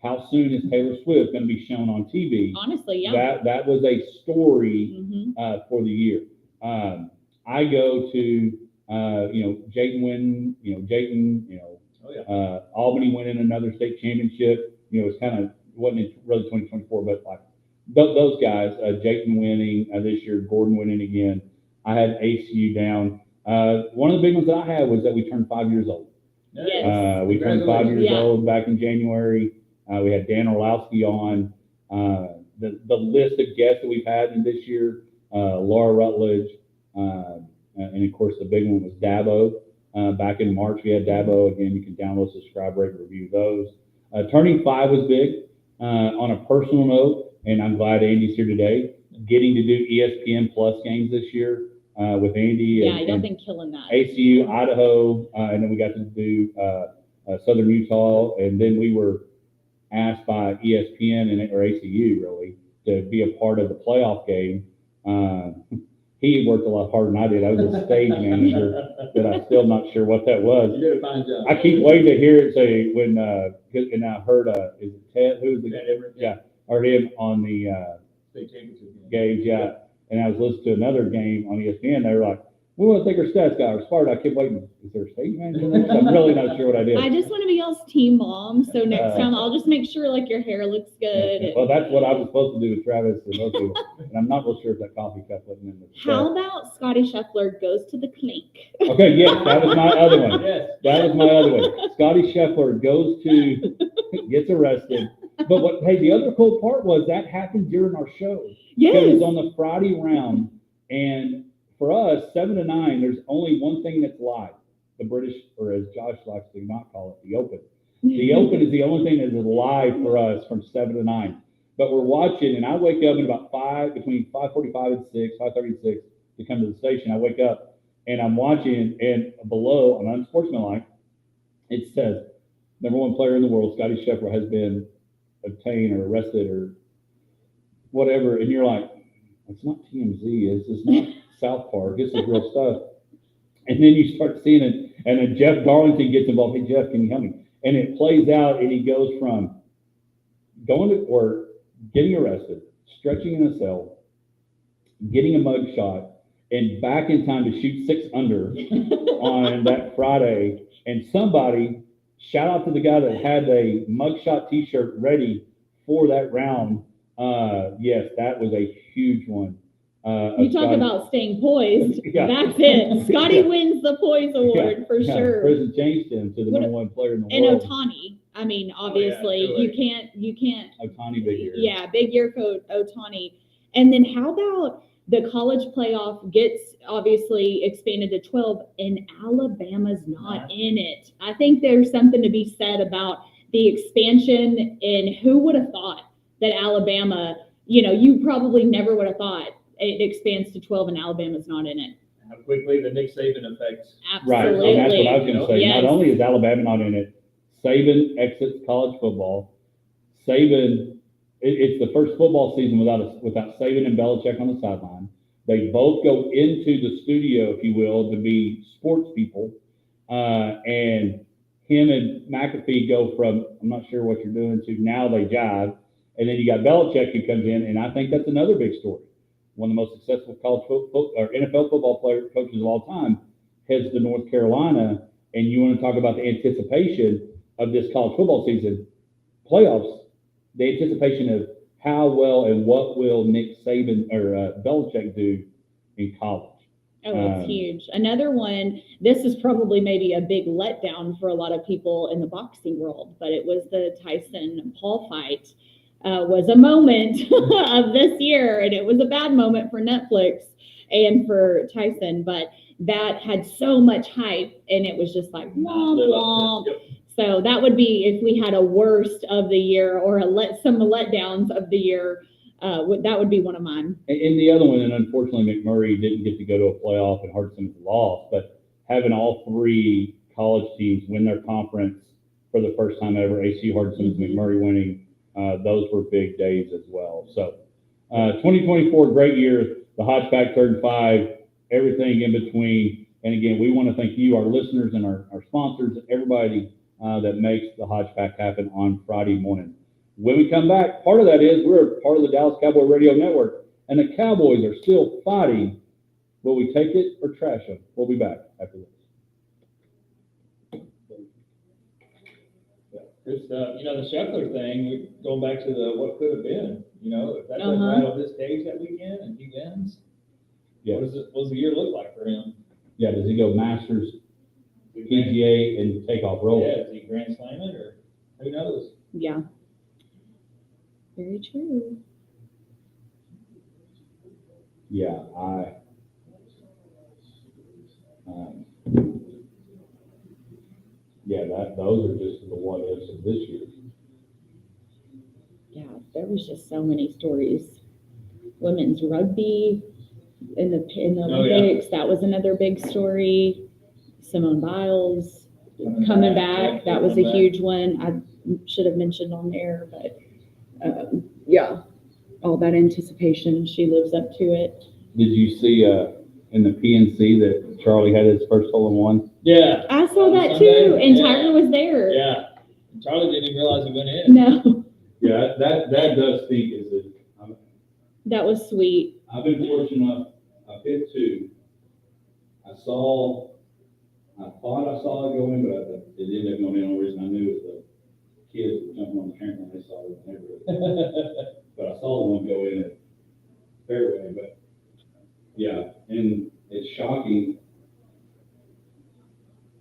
How soon is Taylor Swift going to be shown on TV? Honestly, yeah. That was a story for the year. I go to Jayton win, Albany winning another state championship. It's kind of wasn't really 2024, but like those guys, Jayton winning this year, Gordon winning again. I had ACU down. One of the big ones that I had was that we turned 5 years old. Yes. We turned 5 years Yeah. old back in January. We had Dan Orlowski on. The list of guests that we've had in this year, Laura Rutledge, and of course the big one was Dabo. Back in March, we had Dabo. Again, you can download, subscribe, rate, and review those. Turning 5 was big. On a personal note, and I'm glad Andy's here today, getting to do ESPN Plus games this year with Andy. Yeah, y'all been killing that. ACU, Idaho, and then we got to do Southern Utah, and then we were asked by ESPN or ACU really to be a part of the playoff game. He worked a lot harder than I did. I was a stage manager, but I'm still not sure what that was. You did a fine job. I keep waiting to hear it say when, and I heard, is it Ted? Who's the Ted Everett? Yeah, I heard him on the State championship game. Gage, yeah. And I was listening to another game on ESPN. They were like, we want to take our stats guy, or Sparta. I kept waiting. Is there a stage manager in there? So I'm really not sure what I did. I just want to be y'all's team mom, so next time I'll just make sure like your hair looks good. Well, that's what I was supposed to do with Travis and those people. And I'm not real sure if that coffee cup wasn't in the How about Scotty Scheffler goes to the clink? Okay, yes, that was my other one. Yes. That was my other one. Scotty Scheffler goes to, gets arrested. But the other cool part was that happened during our show. Yes. It was on the Friday round, and for us, 7 to 9, there's only one thing that's live. The British, or as Josh likes to not call it, the Open. The Open is the only thing that is live for us from 7 to 9. But we're watching, and I wake up at about between 5:45 and 6, 5:30 and 6 to come to the station. I wake up and I'm watching, and below, on Unsportsmanlike, it says, #1 player in the world, Scotty Scheffler, has been obtained or arrested or whatever. And you're like, it's not TMZ, it's not South Park, this is real stuff. And then you start seeing it, and then Jeff Darlington gets involved. Hey, Jeff, can you help me? And it plays out, and he goes from going to work, getting arrested, stretching in a cell, getting a mug shot, and back in time to shoot 6 under on that Friday. And somebody, shout out to the guy that had a mugshot t-shirt ready for that round. Yes, that was a huge one. You talk about staying poised. Yeah. That's it. Scotty Yeah. wins the poise award for sure. Prison changed him to the #1 player in the And world. Otani. I mean, obviously, totally. you can't. Otani big year. Yeah, big year for Otani. And then how about the college playoff gets obviously expanded to 12 and Alabama's not in it. I think there's something to be said about the expansion, and who would have thought that Alabama, you probably never would have thought it expands to 12 and Alabama's not in it. How quickly the Nick Saban affects. Right, Absolutely. and that's what I was going to say. Yes. Not only is Alabama not in it, Saban exits college football. Saban, it's the first football season without Saban and Belichick on the sideline. They both go into the studio, if you will, to be sports people. And him and McAfee go from, I'm not sure what you're doing, to now they jive. And then you got Belichick who comes in, and I think that's another big story. One of the most successful college football or NFL football coaches of all time heads to North Carolina, and you want to talk about the anticipation of this college football season, playoffs, the anticipation of how well and what will Nick Saban or Belichick do in college. Oh, it's huge. Another one, this is probably maybe a big letdown for a lot of people in the boxing world, but it was the Tyson-Paul fight. Was a moment of this year, and it was a bad moment for Netflix and for Tyson, but that had so much hype, and it was just like womp womp. Yep. So that would be if we had a worst of the year or some letdowns of the year. That would be one of mine. And the other one, and unfortunately McMurray didn't get to go to a playoff and Hardison's lost, but having all 3 college teams win their conference for the first time ever, ACU, Hardison, McMurray winning. Those were big days as well. So 2024, great year. The Hodge Pack turned 5, everything in between. And again, we want to thank you, our listeners, and our sponsors, everybody that makes the Hodge Pack happen on Friday morning. When we come back, part of that is we're part of the Dallas Cowboy Radio Network, and the Cowboys are still fighting. Will we take it or trash them? We'll be back after this. Good stuff. You know, the Scheffler thing, going back to the what could have been, you know, if that doesn't Uh-huh. rattle his cage that weekend and he wins, Yeah. what does the year look like for him? Yeah, does he go Masters, PGA, and take off rolling? Yeah, is he Grand Slam it or who knows? Yeah. Very true. Yeah, those are just the what ifs of this year. Yeah, there was just so many stories. Women's rugby in the Oh, yeah. Olympics, that was another big story. Simone Biles coming back, that was a huge one. I should have mentioned on there, but yeah, all that anticipation, she lives up to it. Did you see in the PNC that Charlie had his first hole-in-one? Yeah. I saw that Sunday? too, and Yeah. Tiger was there. Yeah. Charlie didn't even realize he went in. No, Yeah, that does speak as it. that was sweet. I've been fortunate enough. I've hit two. I thought I saw it go in, but it ended up going in. The only reason I knew is the kids were jumping on the trampoline. They saw it whenever. But I saw the one go in at fairway. But yeah, and it's shocking.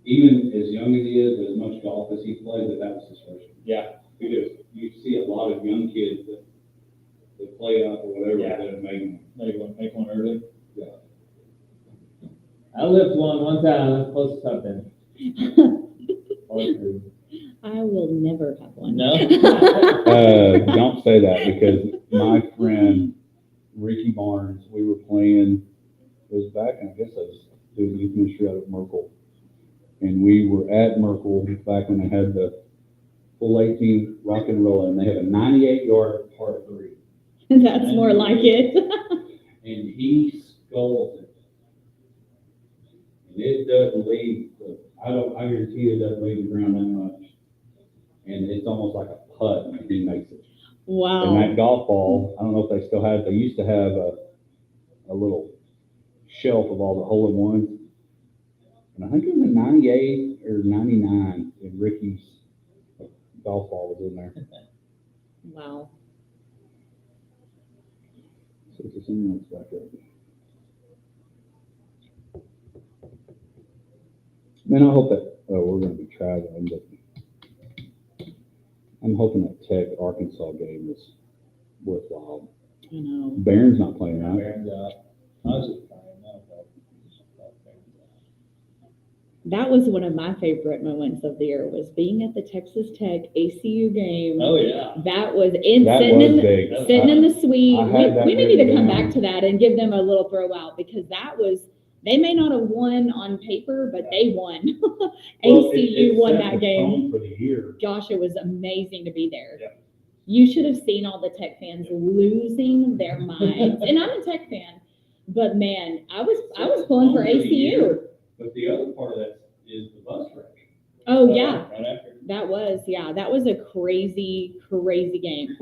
Even as young as he is, as much golf as he played, that was his first one. Yeah. Because you see a lot of young kids that play up or whatever Yeah. that have made them. Make one early. Yeah. I lived one time. That's close to something. I will never have one. No. Don't say that, because my friend Ricky Barnes, we were playing, it was back, I guess I was doing youth ministry out of Merkel. And we were at Merkel back when they had the full 18 rock and roll, and they had a 98-yard par 3. That's more like it. And he skulls it. And it doesn't leave, I guarantee it doesn't leave the ground that much. And it's almost like a putt, and he makes it. Wow. And that golf ball, I don't know if they still have it, they used to have a little shelf of all the hole-in-ones. And I think it was a 98 or 99, and Ricky's golf ball was in there. Wow. So it's something else back there. Man, I hope that, we're going to be traveling, but I'm hoping that Tech Arkansas game is worthwhile. I know. Barron's not playing out. Baron's out. I was just playing. No, but That was one of my favorite moments of the year, was being at the Texas Tech ACU game. Oh, yeah. That was That sitting was in big. sitting in the suite. I had that We may need to written come down. back to that and give them a little throw out, because that was, they may not have won on paper, but they won. Well, ACU it won set that the game. tone for the year. Gosh, it was amazing to be there. Yeah. You should have seen all the Tech fans losing their minds. And I'm a Tech fan, but man, I was pulling for ACU. But the other part of that is the bus wreck. Oh yeah, Right after. that was a crazy, crazy game.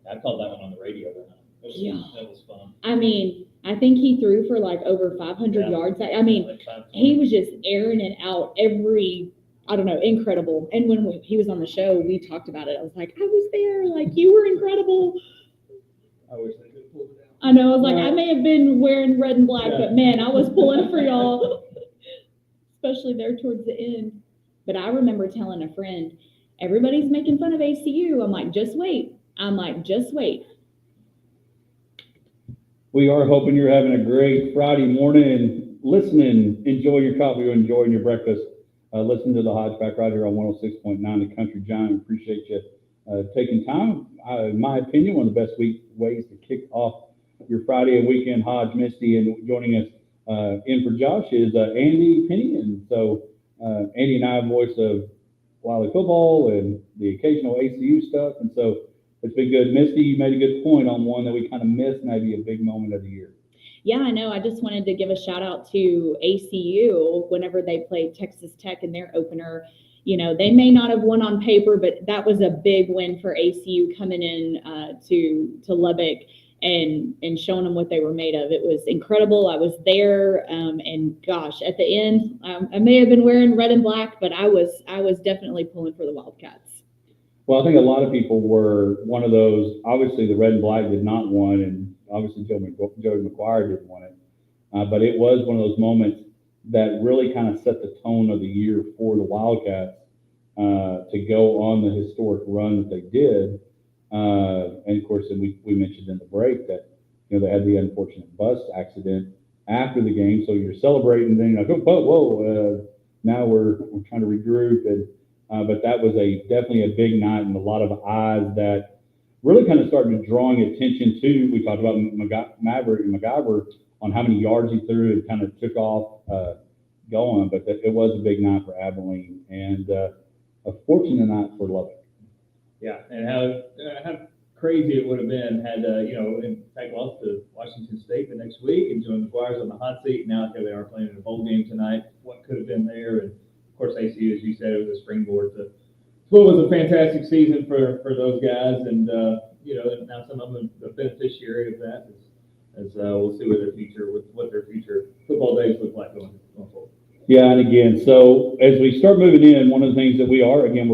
I called that one on the radio. Yeah. That was fun. I mean, I think he threw for like over 500 Yeah. yards. I mean, Like 520. he was just airing it out every, I don't know, incredible. And when he was on the show, we talked about it. I was like, I was there, like, you were incredible. I wish they could pull it out. I know, I was like, Yeah. I may have been wearing red and black, Yeah. but man, I was pulling for y'all, especially there towards the end. But I remember telling a friend, everybody's making fun of ACU. I'm like, just wait. We are hoping you're having a great Friday morning and listening. Enjoy your coffee, enjoying your breakfast. Listen to the Hodge Pack right here on 106.9 The Country Giant. Appreciate you taking time. In my opinion, one of the best ways to kick off your Friday and weekend, Hodge, Misty, and joining us in for Josh is Andy Penny. And so Andy and I voice of Wiley football and the occasional ACU stuff. And so it's been good. Misty, you made a good point on one that we kind of missed, maybe a big moment of the year. Yeah, I know. I just wanted to give a shout out to ACU whenever they played Texas Tech in their opener. You know, they may not have won on paper, but that was a big win for ACU coming in to Lubbock and showing them what they were made of. It was incredible. I was there, and gosh, at the end, I may have been wearing red and black, but I was definitely pulling for the Wildcats. Well, I think a lot of people were one of those. Obviously, the red and black did not win, and obviously Joey McGuire didn't win it. But it was one of those moments that really kind of set the tone of the year for the Wildcats to go on the historic run that they did. And of course, and we mentioned in the break that they had the unfortunate bus accident after the game. So you're celebrating, then you're like, oh, whoa, now we're trying to regroup. And but that was definitely a big night, and a lot of eyes that really kind of started drawing attention to. We talked about Maverick and MacGyver on how many yards he threw and kind of took off going, but it was a big night for Abilene and a fortunate night for Lubbock. Yeah, and how crazy it would have been had in fact lost to Washington State the next week, and Joey McGuire's on the hot seat. Now here they are playing in a bowl game tonight. What could have been there? And of course, ACU, as you said, it was a springboard to what was a fantastic season for those guys, and now some of them the beneficiary of that as we'll see what their future football days look like going forward. Yeah, and again, so as we start moving in, one of the things that we're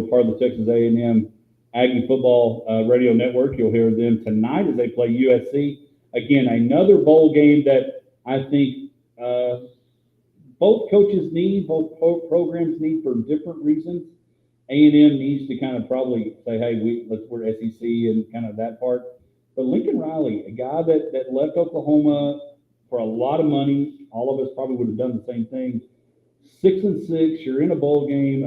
part of the Texas A&M Aggie Football Radio Network. You'll hear them tonight as they play USC. Again, another bowl game that I think both coaches need, both programs need for different reasons. A&M needs to kind of probably say, hey, we're SEC and kind of that part. But Lincoln Riley, a guy that left Oklahoma for a lot of money, all of us probably would have done the same thing. 6-6, you're in a bowl game,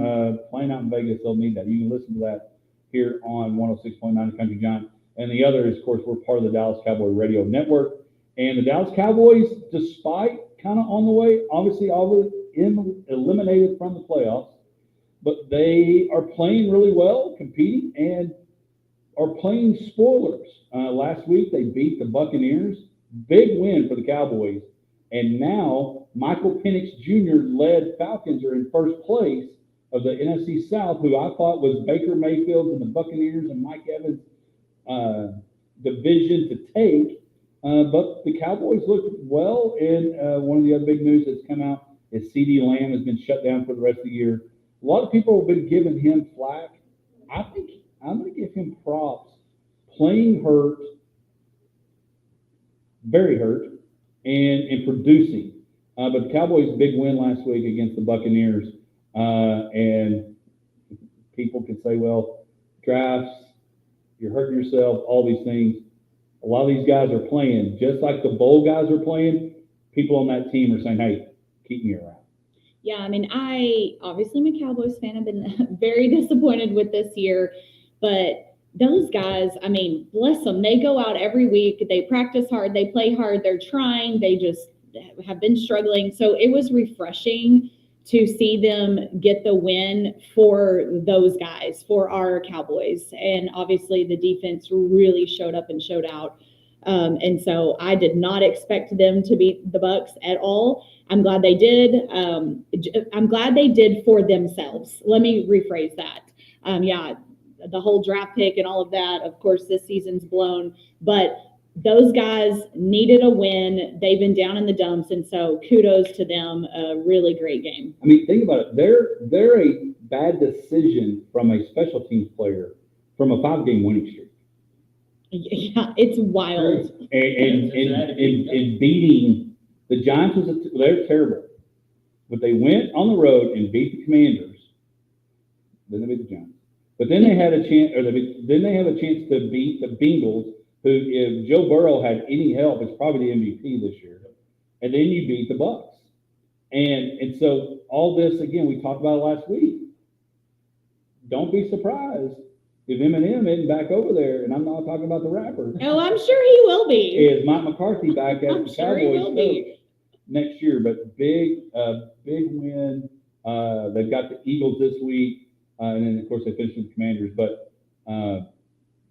playing out in Vegas. They'll need that. You can listen to that here on 106.9 Country Giant. And the other is, of course, we're part of the Dallas Cowboy Radio Network. And the Dallas Cowboys, despite kind of on the way, obviously eliminated from the playoffs, but they are playing really well, competing, and are playing spoilers. Last week, they beat the Buccaneers. Big win for the Cowboys. And now, Michael Penix Jr. led Falcons are in first place of the NFC South, who I thought was Baker Mayfield and the Buccaneers and Mike Evans division to take. But the Cowboys looked well, and one of the other big news that's come out is CeeDee Lamb has been shut down for the rest of the year. A lot of people have been giving him flack. I think I'm going to give him props. Playing hurt, very hurt, and producing. But the Cowboys' big win last week against the Buccaneers. And people could say, well, drafts, you're hurting yourself, all these things. A lot of these guys are playing. Just like the bowl guys are playing, people on that team are saying, hey, keep me around. Yeah, I mean, obviously I'm a Cowboys fan. I've been very disappointed with this year. But those guys, I mean, bless them. They go out every week. They practice hard. They play hard. They're trying. They just have been struggling. So it was refreshing to see them get the win for those guys, for our Cowboys. And obviously the defense really showed up and showed out. And so I did not expect them to beat the Bucs at all. I'm glad they did. I'm glad they did for themselves. Let me rephrase that. Yeah, the whole draft pick and all of that, of course, this season's blown. But those guys needed a win. They've been down in the dumps, and so kudos to them. A really great game. I mean, think about it. They're a bad decision from a special teams player from a 5-game winning streak. Yeah, it's wild. And beating the Giants they're terrible, but they went on the road and beat the Commanders. Then they beat the Giants, but then they had a chance, then they have a chance to beat the Bengals, who, if Joe Burrow had any help, is probably the MVP this year. And then you beat the Bucs, and so all this again we talked about it last week. Don't be surprised if Eminem isn't back over there, and I'm not talking about the rapper. Oh, I'm sure he will be. Is Mike McCarthy back at the sure Cowboys coach next year? But big win. They've got the Eagles this week, and then of course they finished with the Commanders. But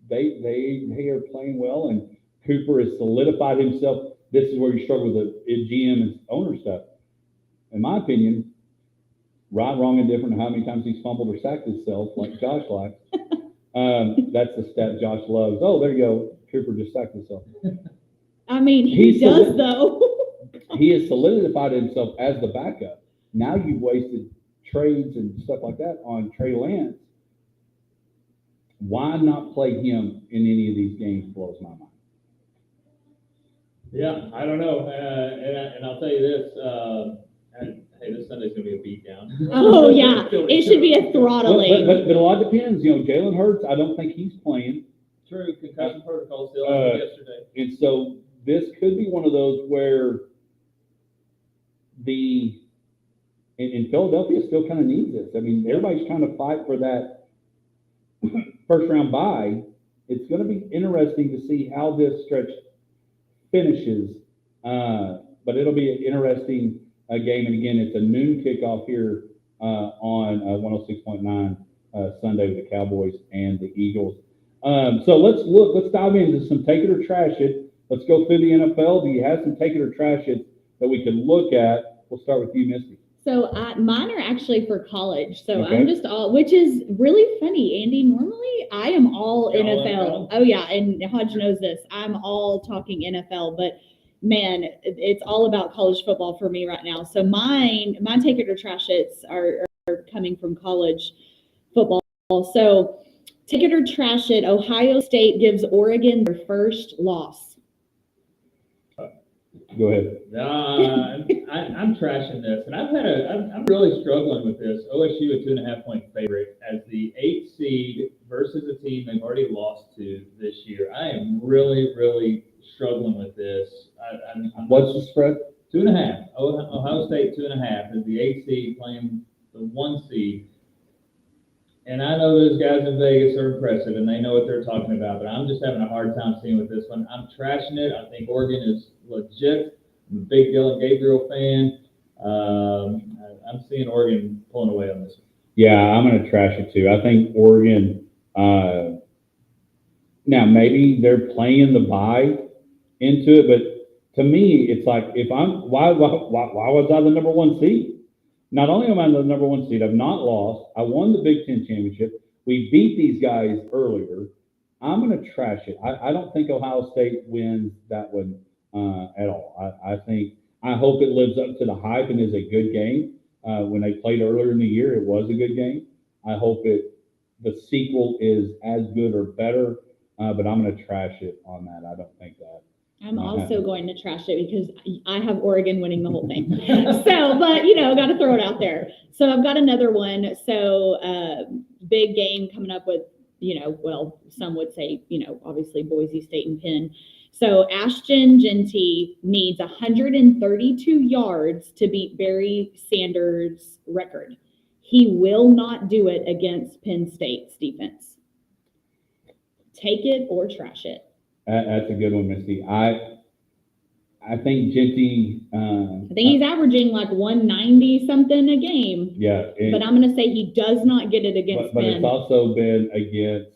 they are playing well, and Cooper has solidified himself. This is where you struggle with the GM and owner stuff. In my opinion, right, wrong, and different. How many times he's fumbled or sacked himself, like Josh likes. That's the stat Josh loves. Oh, there you go. Cooper just sacked himself. I mean, he does, though. He has solidified himself as the backup. Now you've wasted trades and stuff like that on Trey Lance. why not play him in any of these games blows my mind. Yeah, I don't know, and I'll tell you this, hey, this Sunday's gonna be a beatdown. Oh, yeah, it should be a throttling. But a lot depends. Jalen Hurts, I don't think he's playing. True, concussion protocol still as of yesterday. And so this could be one of those where and Philadelphia still kind of needs this. I mean, everybody's trying to fight for that first round bye. It's going to be interesting to see how this stretch finishes. But it'll be an interesting game. And again, it's a noon kickoff here on 106.9 Sunday with the Cowboys and the Eagles. So let's dive into some take it or trash it. Let's go through the NFL. Do you have some take it or trash it that we can look at? We'll start with you, Misty. So mine are actually for college. So Okay. I'm just which is really funny, Andy. Normally I am all You're all NFL. NFL? Oh yeah, and Hodge knows this. I'm all talking NFL, but man, it's all about college football for me right now. So my take it or trash it's are coming from college football. So take it or trash it. Ohio State gives Oregon their first loss. Go ahead. I'm trashing this, and I'm really struggling with this. OSU a 2.5-point favorite as the 8th seed versus a team they've already lost to this year. I am really, really struggling with this. What's the spread? 2.5. Ohio State 2.5 is the 8th seed playing the 1 seed. And I know those guys in Vegas are impressive, and they know what they're talking about, but I'm just having a hard time seeing with this one. I'm trashing it. I think Oregon is legit. I'm a big Dylan Gabriel fan. I'm seeing Oregon pulling away on this one. Yeah, I'm going to trash it too. I think Oregon, now maybe they're playing the bye into it, but to me, it's like, why was I the number 1 seed? Not only am I the number 1 seed, I've not lost. I won the Big Ten championship. We beat these guys earlier. I'm going to trash it. I don't think Ohio State wins that one at all. I hope it lives up to the hype and is a good game. When they played earlier in the year, it was a good game. I hope the sequel is as good or better, but I'm going to trash it on that. I don't think that. I'm also going to trash it because I have Oregon winning the whole thing. So, but got to throw it out there. So I've got another one. So big game coming up with, well, some would say, obviously Boise State and Penn. So Ashton Genty needs 132 yards to beat Barry Sanders' record. He will not do it against Penn State's defense. Take it or trash it. That's a good one, Misty. I think Genty. I think he's averaging like 190 something a game. Yeah. But I'm going to say he does not get it against But Penn. it's also been against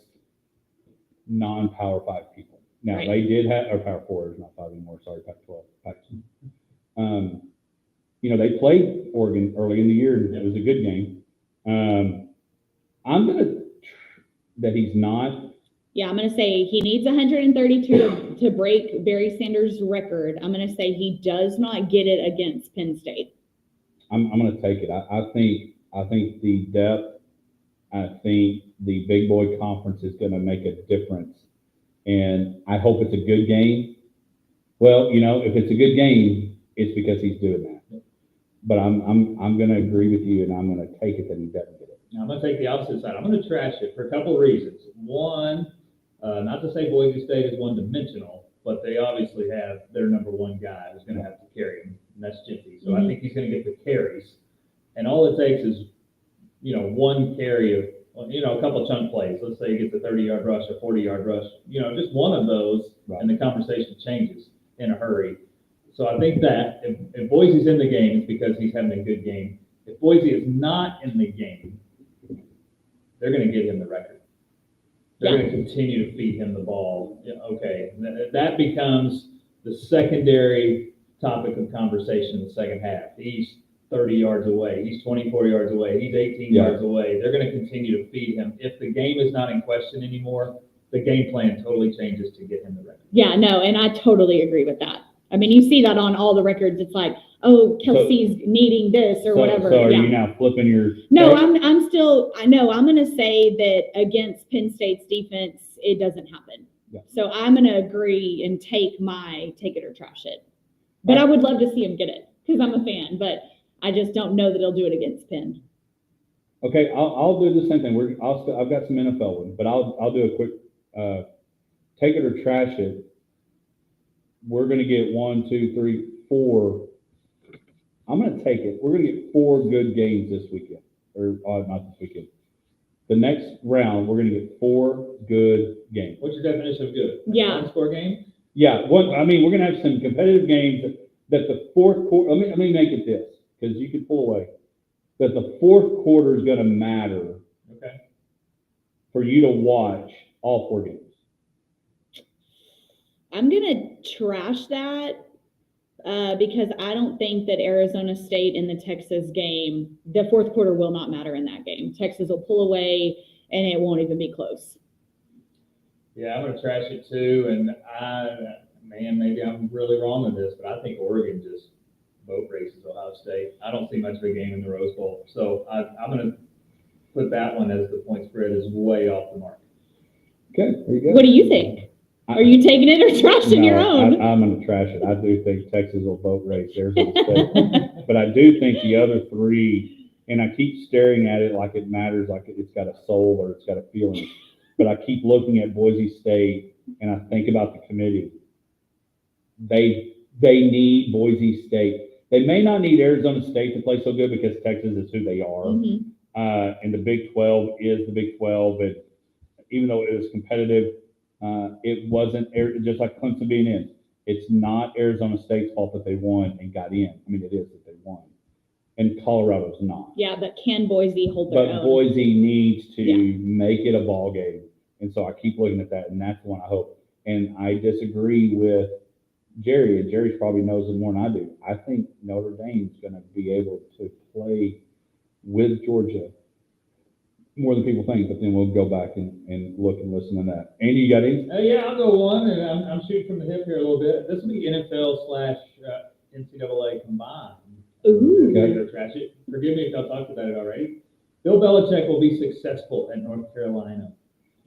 non-Power 5 people. Now, Right. They did have, or Power 4 is not 5 anymore, sorry, Pac-12. They played Oregon early in the year, and it was a good game. I'm going to, that he's not. Yeah, I'm going to say he needs 132 to break Barry Sanders' record. I'm going to say he does not get it against Penn State. I'm going to take it. I think the depth, I think the big boy conference is going to make a difference. And I hope it's a good game. Well, if it's a good game, it's because he's doing that. But I'm going to agree with you, and I'm going to take it that he doesn't get it. Now, I'm going to take the opposite side. I'm going to trash it for a couple of reasons. One, not to say Boise State is one-dimensional, but they obviously have their number 1 guy who's going to have to carry him, and that's Genty. So I think he's going to get the carries. And all it takes is, 1 carry of, a couple of chunk plays. Let's say he gets a 30-yard rush, a 40-yard rush. Just one of those, Right. And the conversation changes in a hurry. So I think that if Boise's in the game, it's because he's having a good game. If Boise is not in the game, they're going to give him the record. They're going to continue to feed him the ball. Yeah, okay, that becomes the secondary topic of conversation in the second half. He's 30 yards away. He's 24 yards away. He's 18 yards away. They're going to continue to feed him. If the game is not in question anymore, the game plan totally changes to get him the record. Yeah, no, and I totally agree with that. I mean, you see that on all the records. It's like, oh, Kelsey's needing this or whatever. So are yeah. you now flipping your? No, take? I'm still, I know, I'm going to say that against Penn State's defense, it doesn't happen. Yeah. So I'm going to agree and take it or trash it. But I would love to see him get it because I'm a fan, but I just don't know that he'll do it against Penn. Okay, I'll do the same thing. I've got some NFL ones, but I'll do a quick take it or trash it. We're going to get 1, 2, 3, 4. I'm going to take it. We're going to get 4 good games this weekend, or not this weekend. The next round, we're going to get 4 good games. What's your definition of good? Yeah. One score game? Yeah, we're going to have some competitive games that the fourth quarter. Let me make it this, because you can pull away. That the fourth quarter is going to matter. Okay. For you to watch all 4 games. I'm going to trash that because I don't think that Arizona State in the Texas game, the fourth quarter will not matter in that game. Texas will pull away and it won't even be close. Yeah, I'm going to trash it too. And maybe I'm really wrong on this, but I think Oregon just boat races Ohio State. I don't see much of a game in the Rose Bowl. So I'm going to put that one as the point spread is way off the mark. Okay, there you go. What do you think? Are you taking it or trashing your own? I'm going to trash it. I do think Texas will boat race Arizona State. But I do think the other 3, and I keep staring at it like it matters, like it's got a soul or it's got a feeling. But I keep looking at Boise State, and I think about the committee. They need Boise State. They may not need Arizona State to play so good because Texas is who they are. Mm-hmm. And the Big 12 is the Big 12. And even though it was competitive, it wasn't just like Clemson being in. It's not Arizona State's fault that they won and got in. I mean, it is that they won. And Colorado's not. Yeah, but can Boise hold their own? But Boise needs to make it a ball game. And so I keep looking at that, and that's the one I hope. And I disagree with Jerry, and Jerry probably knows it more than I do. I think Notre Dame's going to be able to play with Georgia more than people think, but then we'll go back and look and listen to that. Andy, you got any? Yeah, I'll go one, and I'm shooting from the hip here a little bit. This will be NFL/NCAA combined. Ooh. Okay. To trash it. Forgive me if I've talked about it already. Bill Belichick will be successful at North Carolina.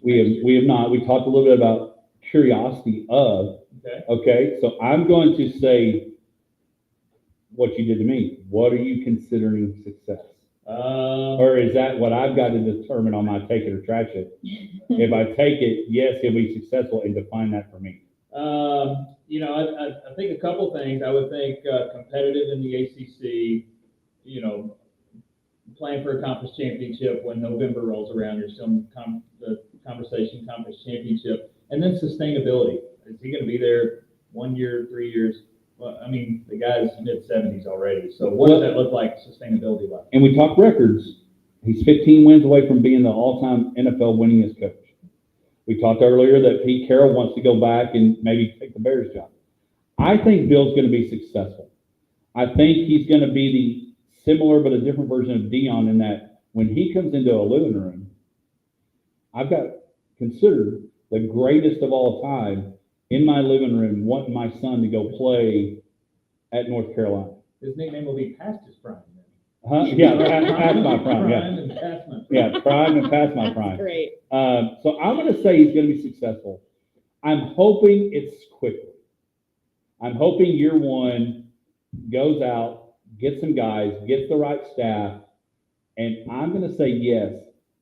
We have not. We talked a little bit about curiosity of. Okay, so I'm going to say what you did to me. What are you considering success? Or is that what I've got to determine on my take it or trash it? If I take it, yes, he'll be successful, and define that for me. I think a couple things. I would think competitive in the ACC, playing for a conference championship when November rolls around, you're still in the conversation conference championship. And then sustainability. Is he going to be there 1 year, 3 years? Well, I mean, the guy's mid-70s already. So what does that look like sustainability-wise? And we talk records. He's 15 wins away from being the all-time NFL winningest coach. We talked earlier that Pete Carroll wants to go back and maybe take the Bears job. I think Bill's going to be successful. I think he's going to be the similar but a different version of Dion in that when he comes into a living room, I've got considered the greatest of all time in my living room, wanting my son to go play at North Carolina. His nickname will be past his prime. Yeah, past my prime. Yeah, Prime and past my prime. yeah, prime and past my prime. That's great. So I'm going to say he's going to be successful. I'm hoping it's quickly. I'm hoping year one goes out, gets some guys, gets the right staff, and I'm going to say yes.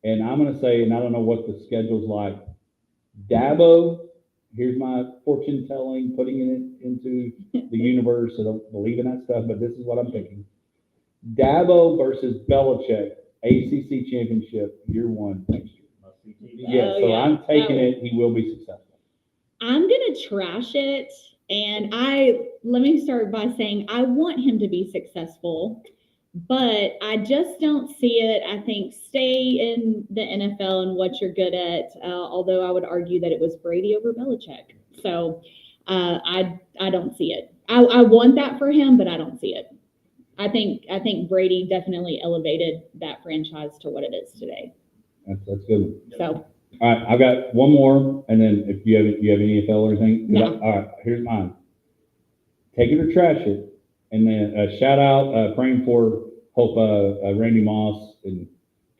And I'm going to say, and I don't know what the schedule's like, Dabo, here's my fortune telling, putting it into the universe. I don't believe in that stuff, but this is what I'm thinking. Dabo versus Belichick, ACC championship, year one next year. Yeah, so I'm taking it. He will be successful. I'm going to trash it. And let me start by saying I want him to be successful, but I just don't see it. I think stay in the NFL and what you're good at, although I would argue that it was Brady over Belichick. So I don't see it. I want that for him, but I don't see it. I think Brady definitely elevated that franchise to what it is today. That's good. So. All right, I've got one more, and then if you have any NFL or anything. No. All right, here's mine. take it or trash it. And then shout out, praying for, hope Randy Moss and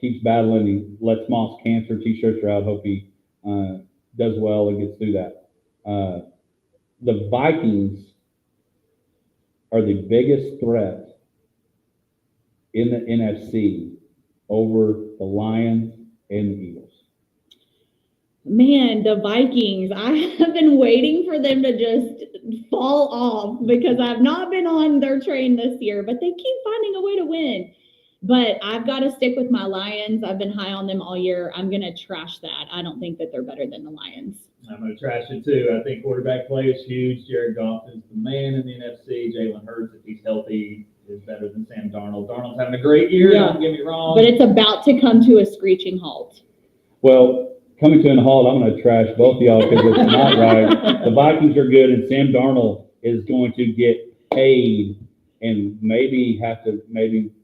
keeps battling. He lets Moss cancer t-shirts are out. Hope he does well and gets through that. The Vikings are the biggest threat in the NFC over the Lions and the Eagles. Man, the Vikings, I have been waiting for them to just fall off because I've not been on their train this year, but they keep finding a way to win. But I've got to stick with my Lions. I've been high on them all year. I'm going to trash that. I don't think that they're better than the Lions. I'm going to trash it too. I think quarterback play is huge. Jared Goff is the man in the NFC. Jalen Hurts, if he's healthy, is better than Sam Darnold. Darnold's having a great year, Yeah. don't get me wrong. But it's about to come to a screeching halt. Well, coming to an halt, I'm going to trash both of y'all because it's not right. The Vikings are good, and Sam Darnold is going to get paid and maybe have to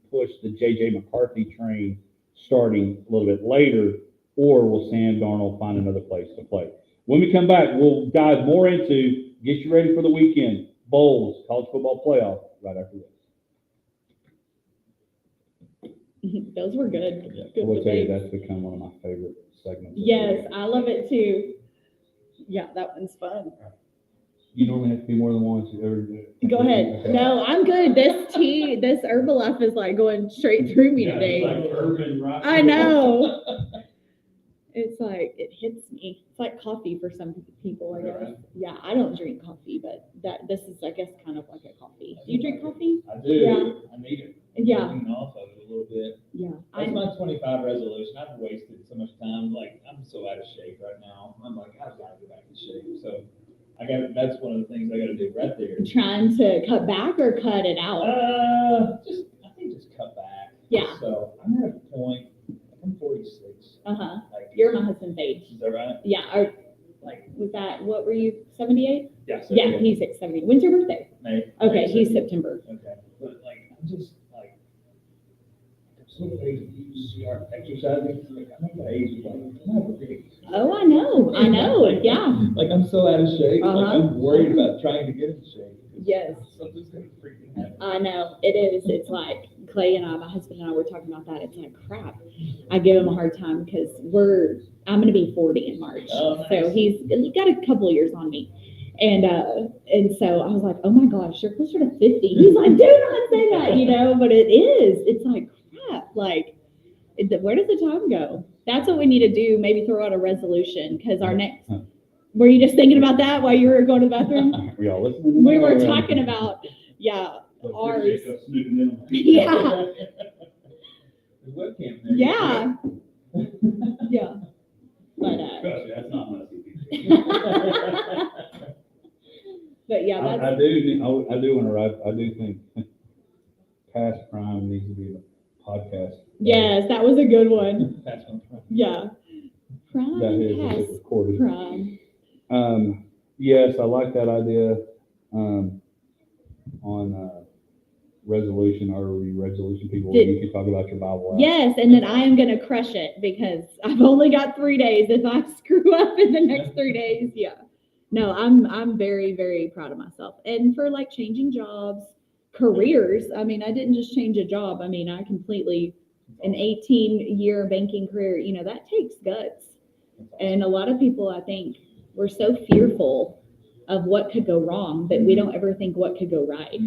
push the J.J. McCarthy train starting a little bit later, or will Sam Darnold find another place to play? When we come back, we'll dive more into, get you ready for the weekend, bowls, college football playoff, right after this. Those were good. I will tell you, that's become one of my favorite segments. Yes, I love it too. Yeah, that one's fun. You normally have to be more than once. Go ahead. Okay. No, I'm good. This Herbalife is like going straight through me Yeah, today. it's like urban rock. I know. It's like, it hits me. It's like coffee for some people, I guess. Right. Yeah, I don't drink coffee, but this is, I guess, kind of like a coffee. Do you drink coffee? I do. Yeah. I need it. Yeah. Getting off of it a little bit. Yeah. That's my 25 resolution. I've wasted so much time. Like, I'm so out of shape right now. I'm like, I've got to get back in shape. So that's one of the things I got to do right there. Trying to cut back or cut it out? I think just cut back. Yeah. So I'm at a point, I'm 46. Uh-huh. Like, You're my husband's age. is that right? Yeah. Was that, what were you, 78? Yeah. So Yeah, he's at 70. When's your birthday? May. Okay, May he's 2nd. September. Okay. But like, I'm just like, I'm so lazy to start exercising. Like, I'm at the age of like, I'm not big. Oh, I know. Yeah. Like, I'm so out of shape. Like, Uh-huh. I'm worried about trying to get in shape. Yes. Something's gonna freaking happen. I know, it is. It's like Clay and I, my husband and I were talking about that. It's like, crap. I give him a hard time because I'm going to be 40 in March. Oh, nice. So he's got a couple of years on me. And so I was like, oh my gosh, you're closer to 50. He's like, do not say that, but it is. It's like, crap. Like, where does the time go? That's what we need to do. Maybe throw out a resolution because our next, were you just thinking about that while you were going to the bathroom? Were y'all listening? We were talking about, ours. Yeah. There's webcam there. Yeah. Yeah. But, That's not my but yeah, I that's, do want to write. I do think past crime needs to be a podcast. yes, that was a good one. That's one. Yeah. Prime That is if it's past recorded. prime. Yes, I like that idea. On resolution, are we resolution people? Did- You can talk about your Bible. App. Yes, and then I am going to crush it because I've only got 3 days. If I screw up in the next 3 days, yeah. No, I'm very, very proud of myself. And for like changing jobs, careers, I mean, I didn't just change a job. I mean, I completely, an 18-year banking career, that takes guts. And a lot of people, I think, we're so fearful of what could go wrong that we don't ever think what could go right.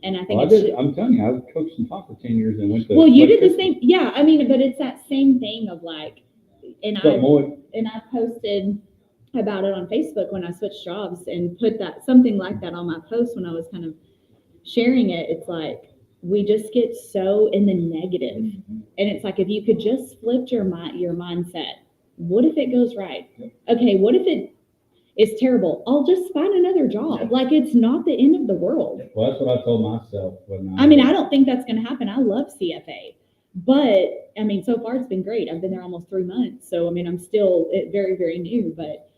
And I think I'm telling you, I coached some talk for 10 years and went to. well, you did the same. Yeah, I mean, but it's that same thing of like, and I posted about it on Facebook when I switched jobs and put something like that on my post when I was kind of sharing it. It's like, we just get so in the negative. And it's like, if you could just flip your mindset, what if it goes right? Okay, what if it is terrible? I'll just find another job. Like, it's not the end of the world. Well, that's what I told myself. I mean, I don't think that's going to happen. I love CFA, but I mean, so far it's been great. I've been there almost 3 months. So, I mean, I'm still very, very new, but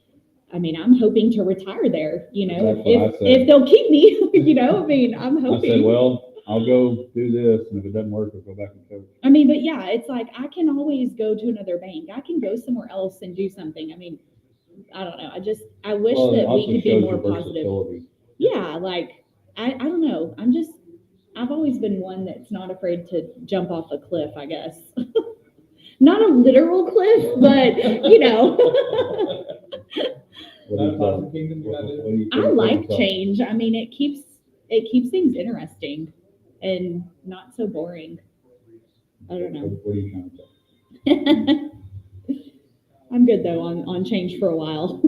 I mean, I'm hoping to retire there, if they'll keep me, I mean, I'm hoping. I said, well, I'll go do this. And if it doesn't work, I'll go back and coach. I mean, but yeah, it's like, I can always go to another bank. I can go somewhere else and do something. I mean, I don't know. I wish that we could be more positive. Yeah, like, I don't know. I've always been one that's not afraid to jump off a cliff, I guess. Not a literal cliff, but you know. What do you I think? like change. I mean, it keeps things interesting and not so boring. I don't know. What are you trying to say? I'm good though on change for a while.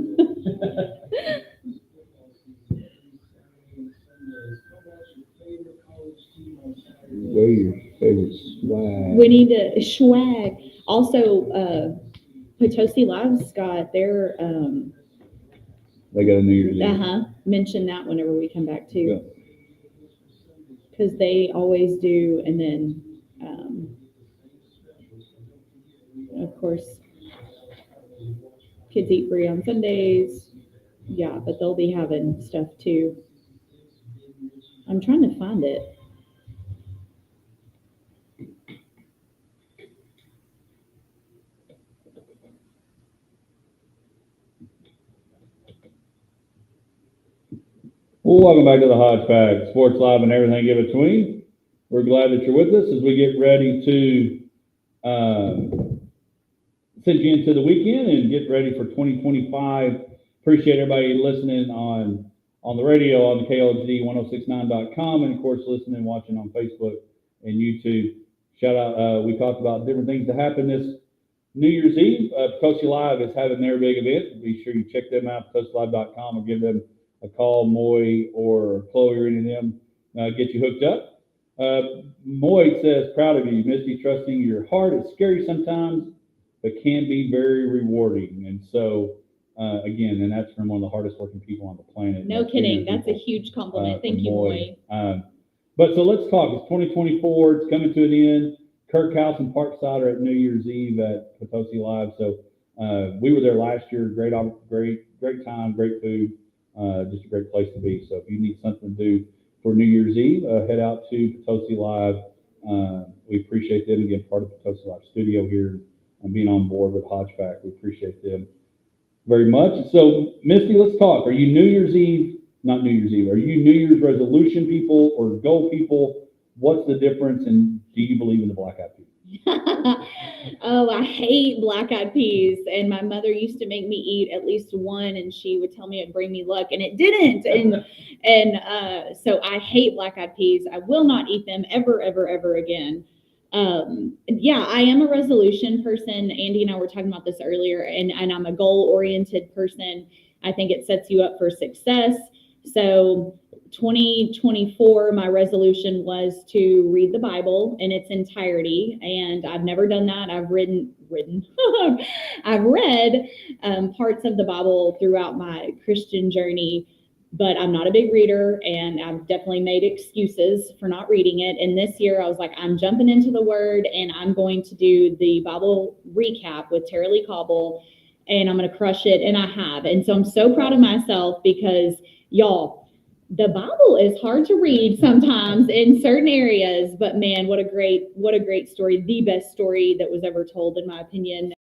What are your favorite swag? We need to swag. Also, Potosi Live's got their They got a New Year's Eve. mention that whenever we come back Yeah. too, because they always do. And then of course, kids eat free on Sundays. Yeah, but they'll be having stuff too. I'm trying to find it. Well, welcome back to the Hodge Pack, Sports Live and everything in between. We're glad that you're with us as we get ready to send you into the weekend and get ready for 2025. Appreciate everybody listening on the radio, on the KLG1069.com, and of course listening and watching on Facebook and YouTube. Shout out, we talked about different things that happen this New Year's Eve. Potosi Live is having their big event. Be sure you check them out, PotosiLive.com, or give them a call, Moy or Chloe or any of them, get you hooked up. Moy says, proud of you, Misty, trusting your heart. It's scary sometimes, but can be very rewarding. And so, again, and that's from one of the hardest working people on the planet. No kidding. That's a huge compliment. Thank you, Moy. But so let's talk. It's 2024. It's coming to an end. Kirk House and Parkside are at New Year's Eve at Potosi Live. So we were there last year. Great time, great food. Just a great place to be. So if you need something to do for New Year's Eve, head out to Potosi Live. We appreciate them again, part of the Potosi Live studio here and being on board with Hodge Pack. We appreciate them very much. So Misty, let's talk. Are you New Year's Eve? Not New Year's Eve. Are you New Year's resolution people or goal people? What's the difference? And do you believe in the black eyed peas? Oh, I hate black eyed peas. And my mother used to make me eat at least one, and she would tell me it'd bring me luck, and it didn't. And so I hate black eyed peas. I will not eat them ever, ever, ever again. Yeah, I am a resolution person. Andy and I were talking about this earlier, and I'm a goal oriented person. I think it sets you up for success. So 2024, my resolution was to read the Bible in its entirety, and I've never done that. I've I've read parts of the Bible throughout my Christian journey, but I'm not a big reader, and I've definitely made excuses for not reading it. And this year I was like, I'm jumping into the Word, and I'm going to do the Bible recap with Tara Lee Cobble, and I'm going to crush it, and I have. And so I'm so proud of myself because, y'all, the Bible is hard to read sometimes in certain areas, but man, what a great story. The best story that was ever told, in my opinion.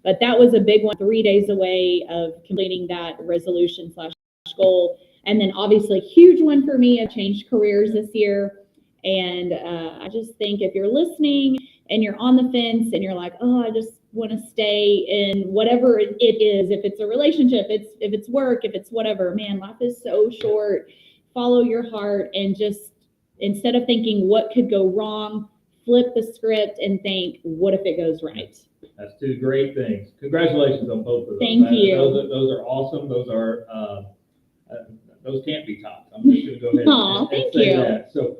But that was a big one, 3 days away of completing that resolution / goal. And then obviously huge one for me. I changed careers this year. And I just think if you're listening and you're on the fence and you're like, oh, I just want to stay in whatever it is, if it's a relationship, if it's work, if it's whatever, man, life is so short. Follow your heart, and just instead of thinking what could go wrong, flip the script and think, what if it goes right? That's two great things. Congratulations on both of those. Thank you. Those are awesome. Those are those can't be topped. I'm just going to go ahead and say you. that. So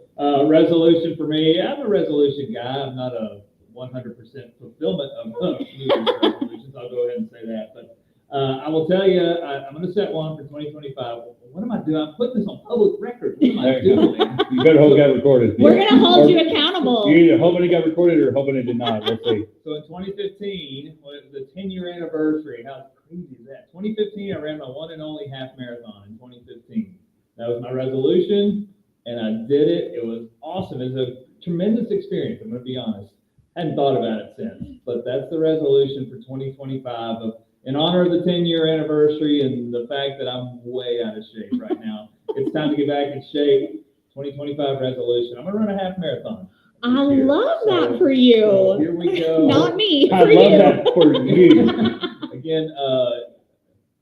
resolution for me, I'm a resolution guy. I'm not a 100% fulfillment of New Year's resolutions. I'll go ahead and say that. But I will tell you, I'm going to set one for 2025. What am I doing? I'm putting this on public record. What am I doing? You better hope it got recorded. We're going to hold you accountable. You're either hoping it got recorded or hoping it did not. Let's see. So in 2015, the 10-year anniversary, how crazy is that? 2015, I ran my one and only half marathon in 2015. That was my resolution, and I did it. It was awesome. It was a tremendous experience, I'm going to be honest. Hadn't thought about it since, but that's the resolution for 2025 of in honor of the 10-year anniversary and the fact that I'm way out of shape right now, it's time to get back in shape. 2025 resolution. I'm gonna run a half marathon. I this year. love So- that for you. so here we go. Not me, I for love you. that for you. Again,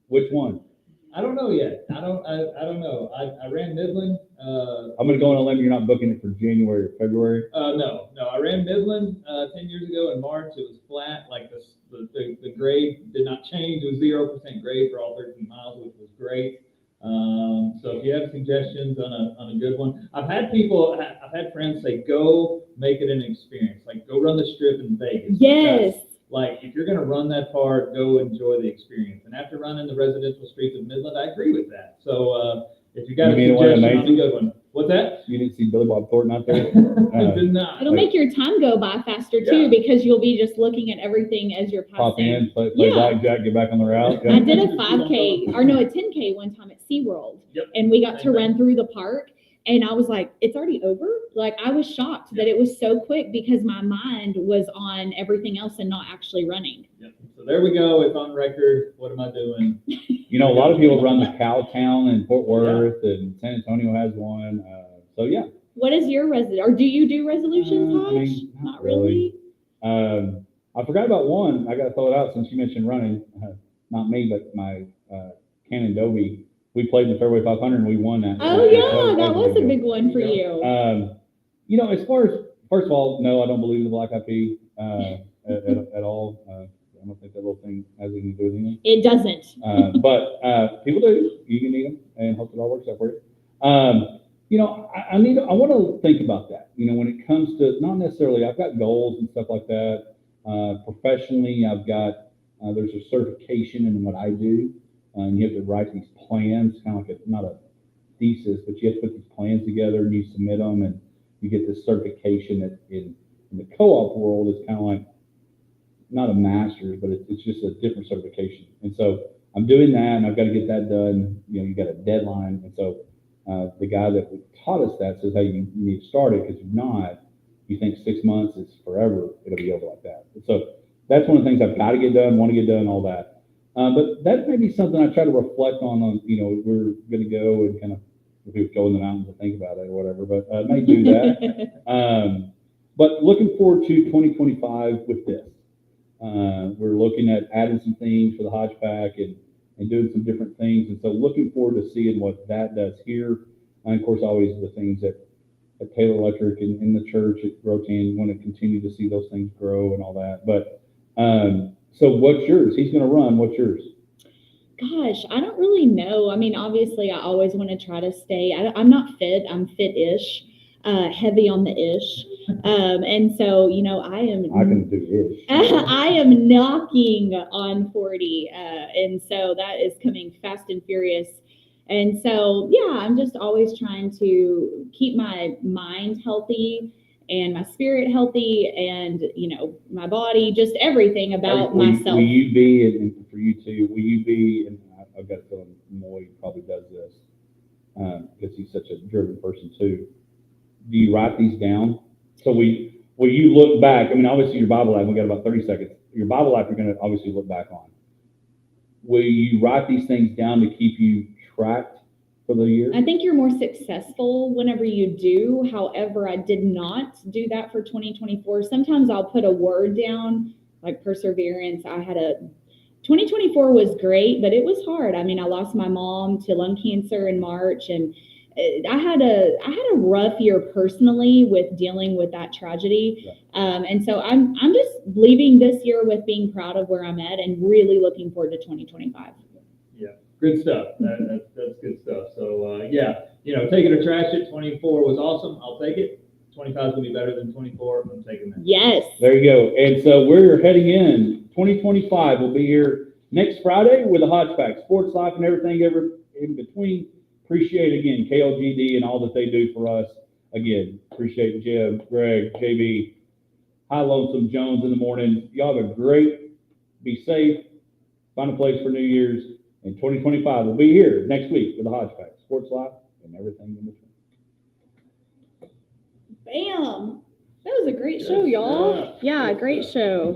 Which one? I don't know yet. I don't know. I ran Midland. I'm gonna go on a limb. You're not booking it for January or February. No. I ran Midland 10 years ago in March. It was flat. Like the grade did not change. It was 0% grade for all 13 miles, which was great. So if you have suggestions on a good one, I've had friends say, go make it an experience. Like go run the strip in Vegas. Yes. Like, if you're going to run that far, go enjoy the experience. And after running the residential streets of Midland, I agree with that. So, if you got a You mean the one suggestion on a amazing? good one. What's that? You didn't see Billy Bob Thornton out there? I did not. It'll make your time go by faster too, Yeah. because you'll be just looking at everything as you're passing. Pop in, play Yeah. blackjack, get back on the route. I did a 5K, or no, a 10K one time at SeaWorld. Yep. And we got to Same thing. run through the park. And I was like, it's already over? Like, I was shocked that it was so quick because my mind was on everything else and not actually running. Yep. So there we go. It's on record. What am I doing? You know, a lot of people run the Cowtown in Fort Worth, and San Antonio has one. So yeah. What is your or do you do resolutions, I Hodge? mean, Not really. I forgot about one. I got to throw it out since you mentioned running. Not me, but my Canon Dobie. We played in the Fairway 500 and we won that. Oh yeah, that was a deal. big one for you. You know, as far as, first of all, no, I don't believe in the Black Eyed Peas at all. I don't think that little thing has anything to do with anything. It doesn't. But people do. You can eat them and hope it all works out for you. You know, I want to think about that. You know, when it comes to, not necessarily, I've got goals and stuff like that. Professionally, I've got, there's a certification in what I do. And you have to write these plans, kind of like not a thesis, but you have to put these plans together and you submit them and you get this certification that in the co-op world is kind of like, not a master's, but it's just a different certification. And so I'm doing that and I've got to get that done. You know, you got a deadline. And so the guy that taught us that says, hey, you need to start it, because if not, you think 6 months is forever, it'll be over like that. And so that's one of the things I've got to get done, want to get done, all that. But that may be something I try to reflect on, you know, we're going to go and kind of, if we go in the mountains and think about it or whatever, but I may do that. But looking forward to 2025 with this. We're looking at adding some things for the Hodge Pack and doing some different things. And so looking forward to seeing what that does here. And of course, always the things at Taylor Electric and in the church at Rotan, want to continue to see those things grow and all that. But, so what's yours? He's going to run. What's yours? Gosh, I don't really know. I mean, obviously, I always want to try to stay. I'm not fit. I'm fit-ish, heavy on the ish. And so, you know, I can do ish. I am knocking on 40. And so that is coming fast and furious. And so, yeah, I'm just always trying to keep my mind healthy and my spirit healthy, and, you know, my body, just everything about myself. Will you be, and for you too, will you be, and I've got a feeling Moy probably does this, because he's such a driven person too. Do you write these down? So will you look back? I mean, obviously your Bible life, we got about 30 seconds. Your Bible life, you're going to obviously look back on. Will you write these things down to keep you tracked for the year? I think you're more successful whenever you do. However, I did not do that for 2024. Sometimes I'll put a word down, like perseverance. 2024 was great, but it was hard. I mean, I lost my mom to lung cancer in March, and I had a rough year personally with dealing with that tragedy. Yeah. And so I'm just leaving this year with being proud of where I'm at and really looking forward to 2025. Yeah, good stuff. That's good stuff. So, yeah, you know, taking a trash at 24 was awesome. I'll take it. 25 is going to be better than 24. I'm taking that. Yes. There you go. And so we're heading in. 2025 will be here next Friday with a Hodge Pack, sports life and everything ever in between. Appreciate, again, KLGD and all that they do for us. Again, appreciate Jim, Greg, JB, High Lonesome Jones in the morning. Y'all have a great, be safe, find a place for New Year's. And 2025 will be here next week with the Hodge Pack, sports life and everything in between. Bam. That was a great show, y'all. Yeah, great show.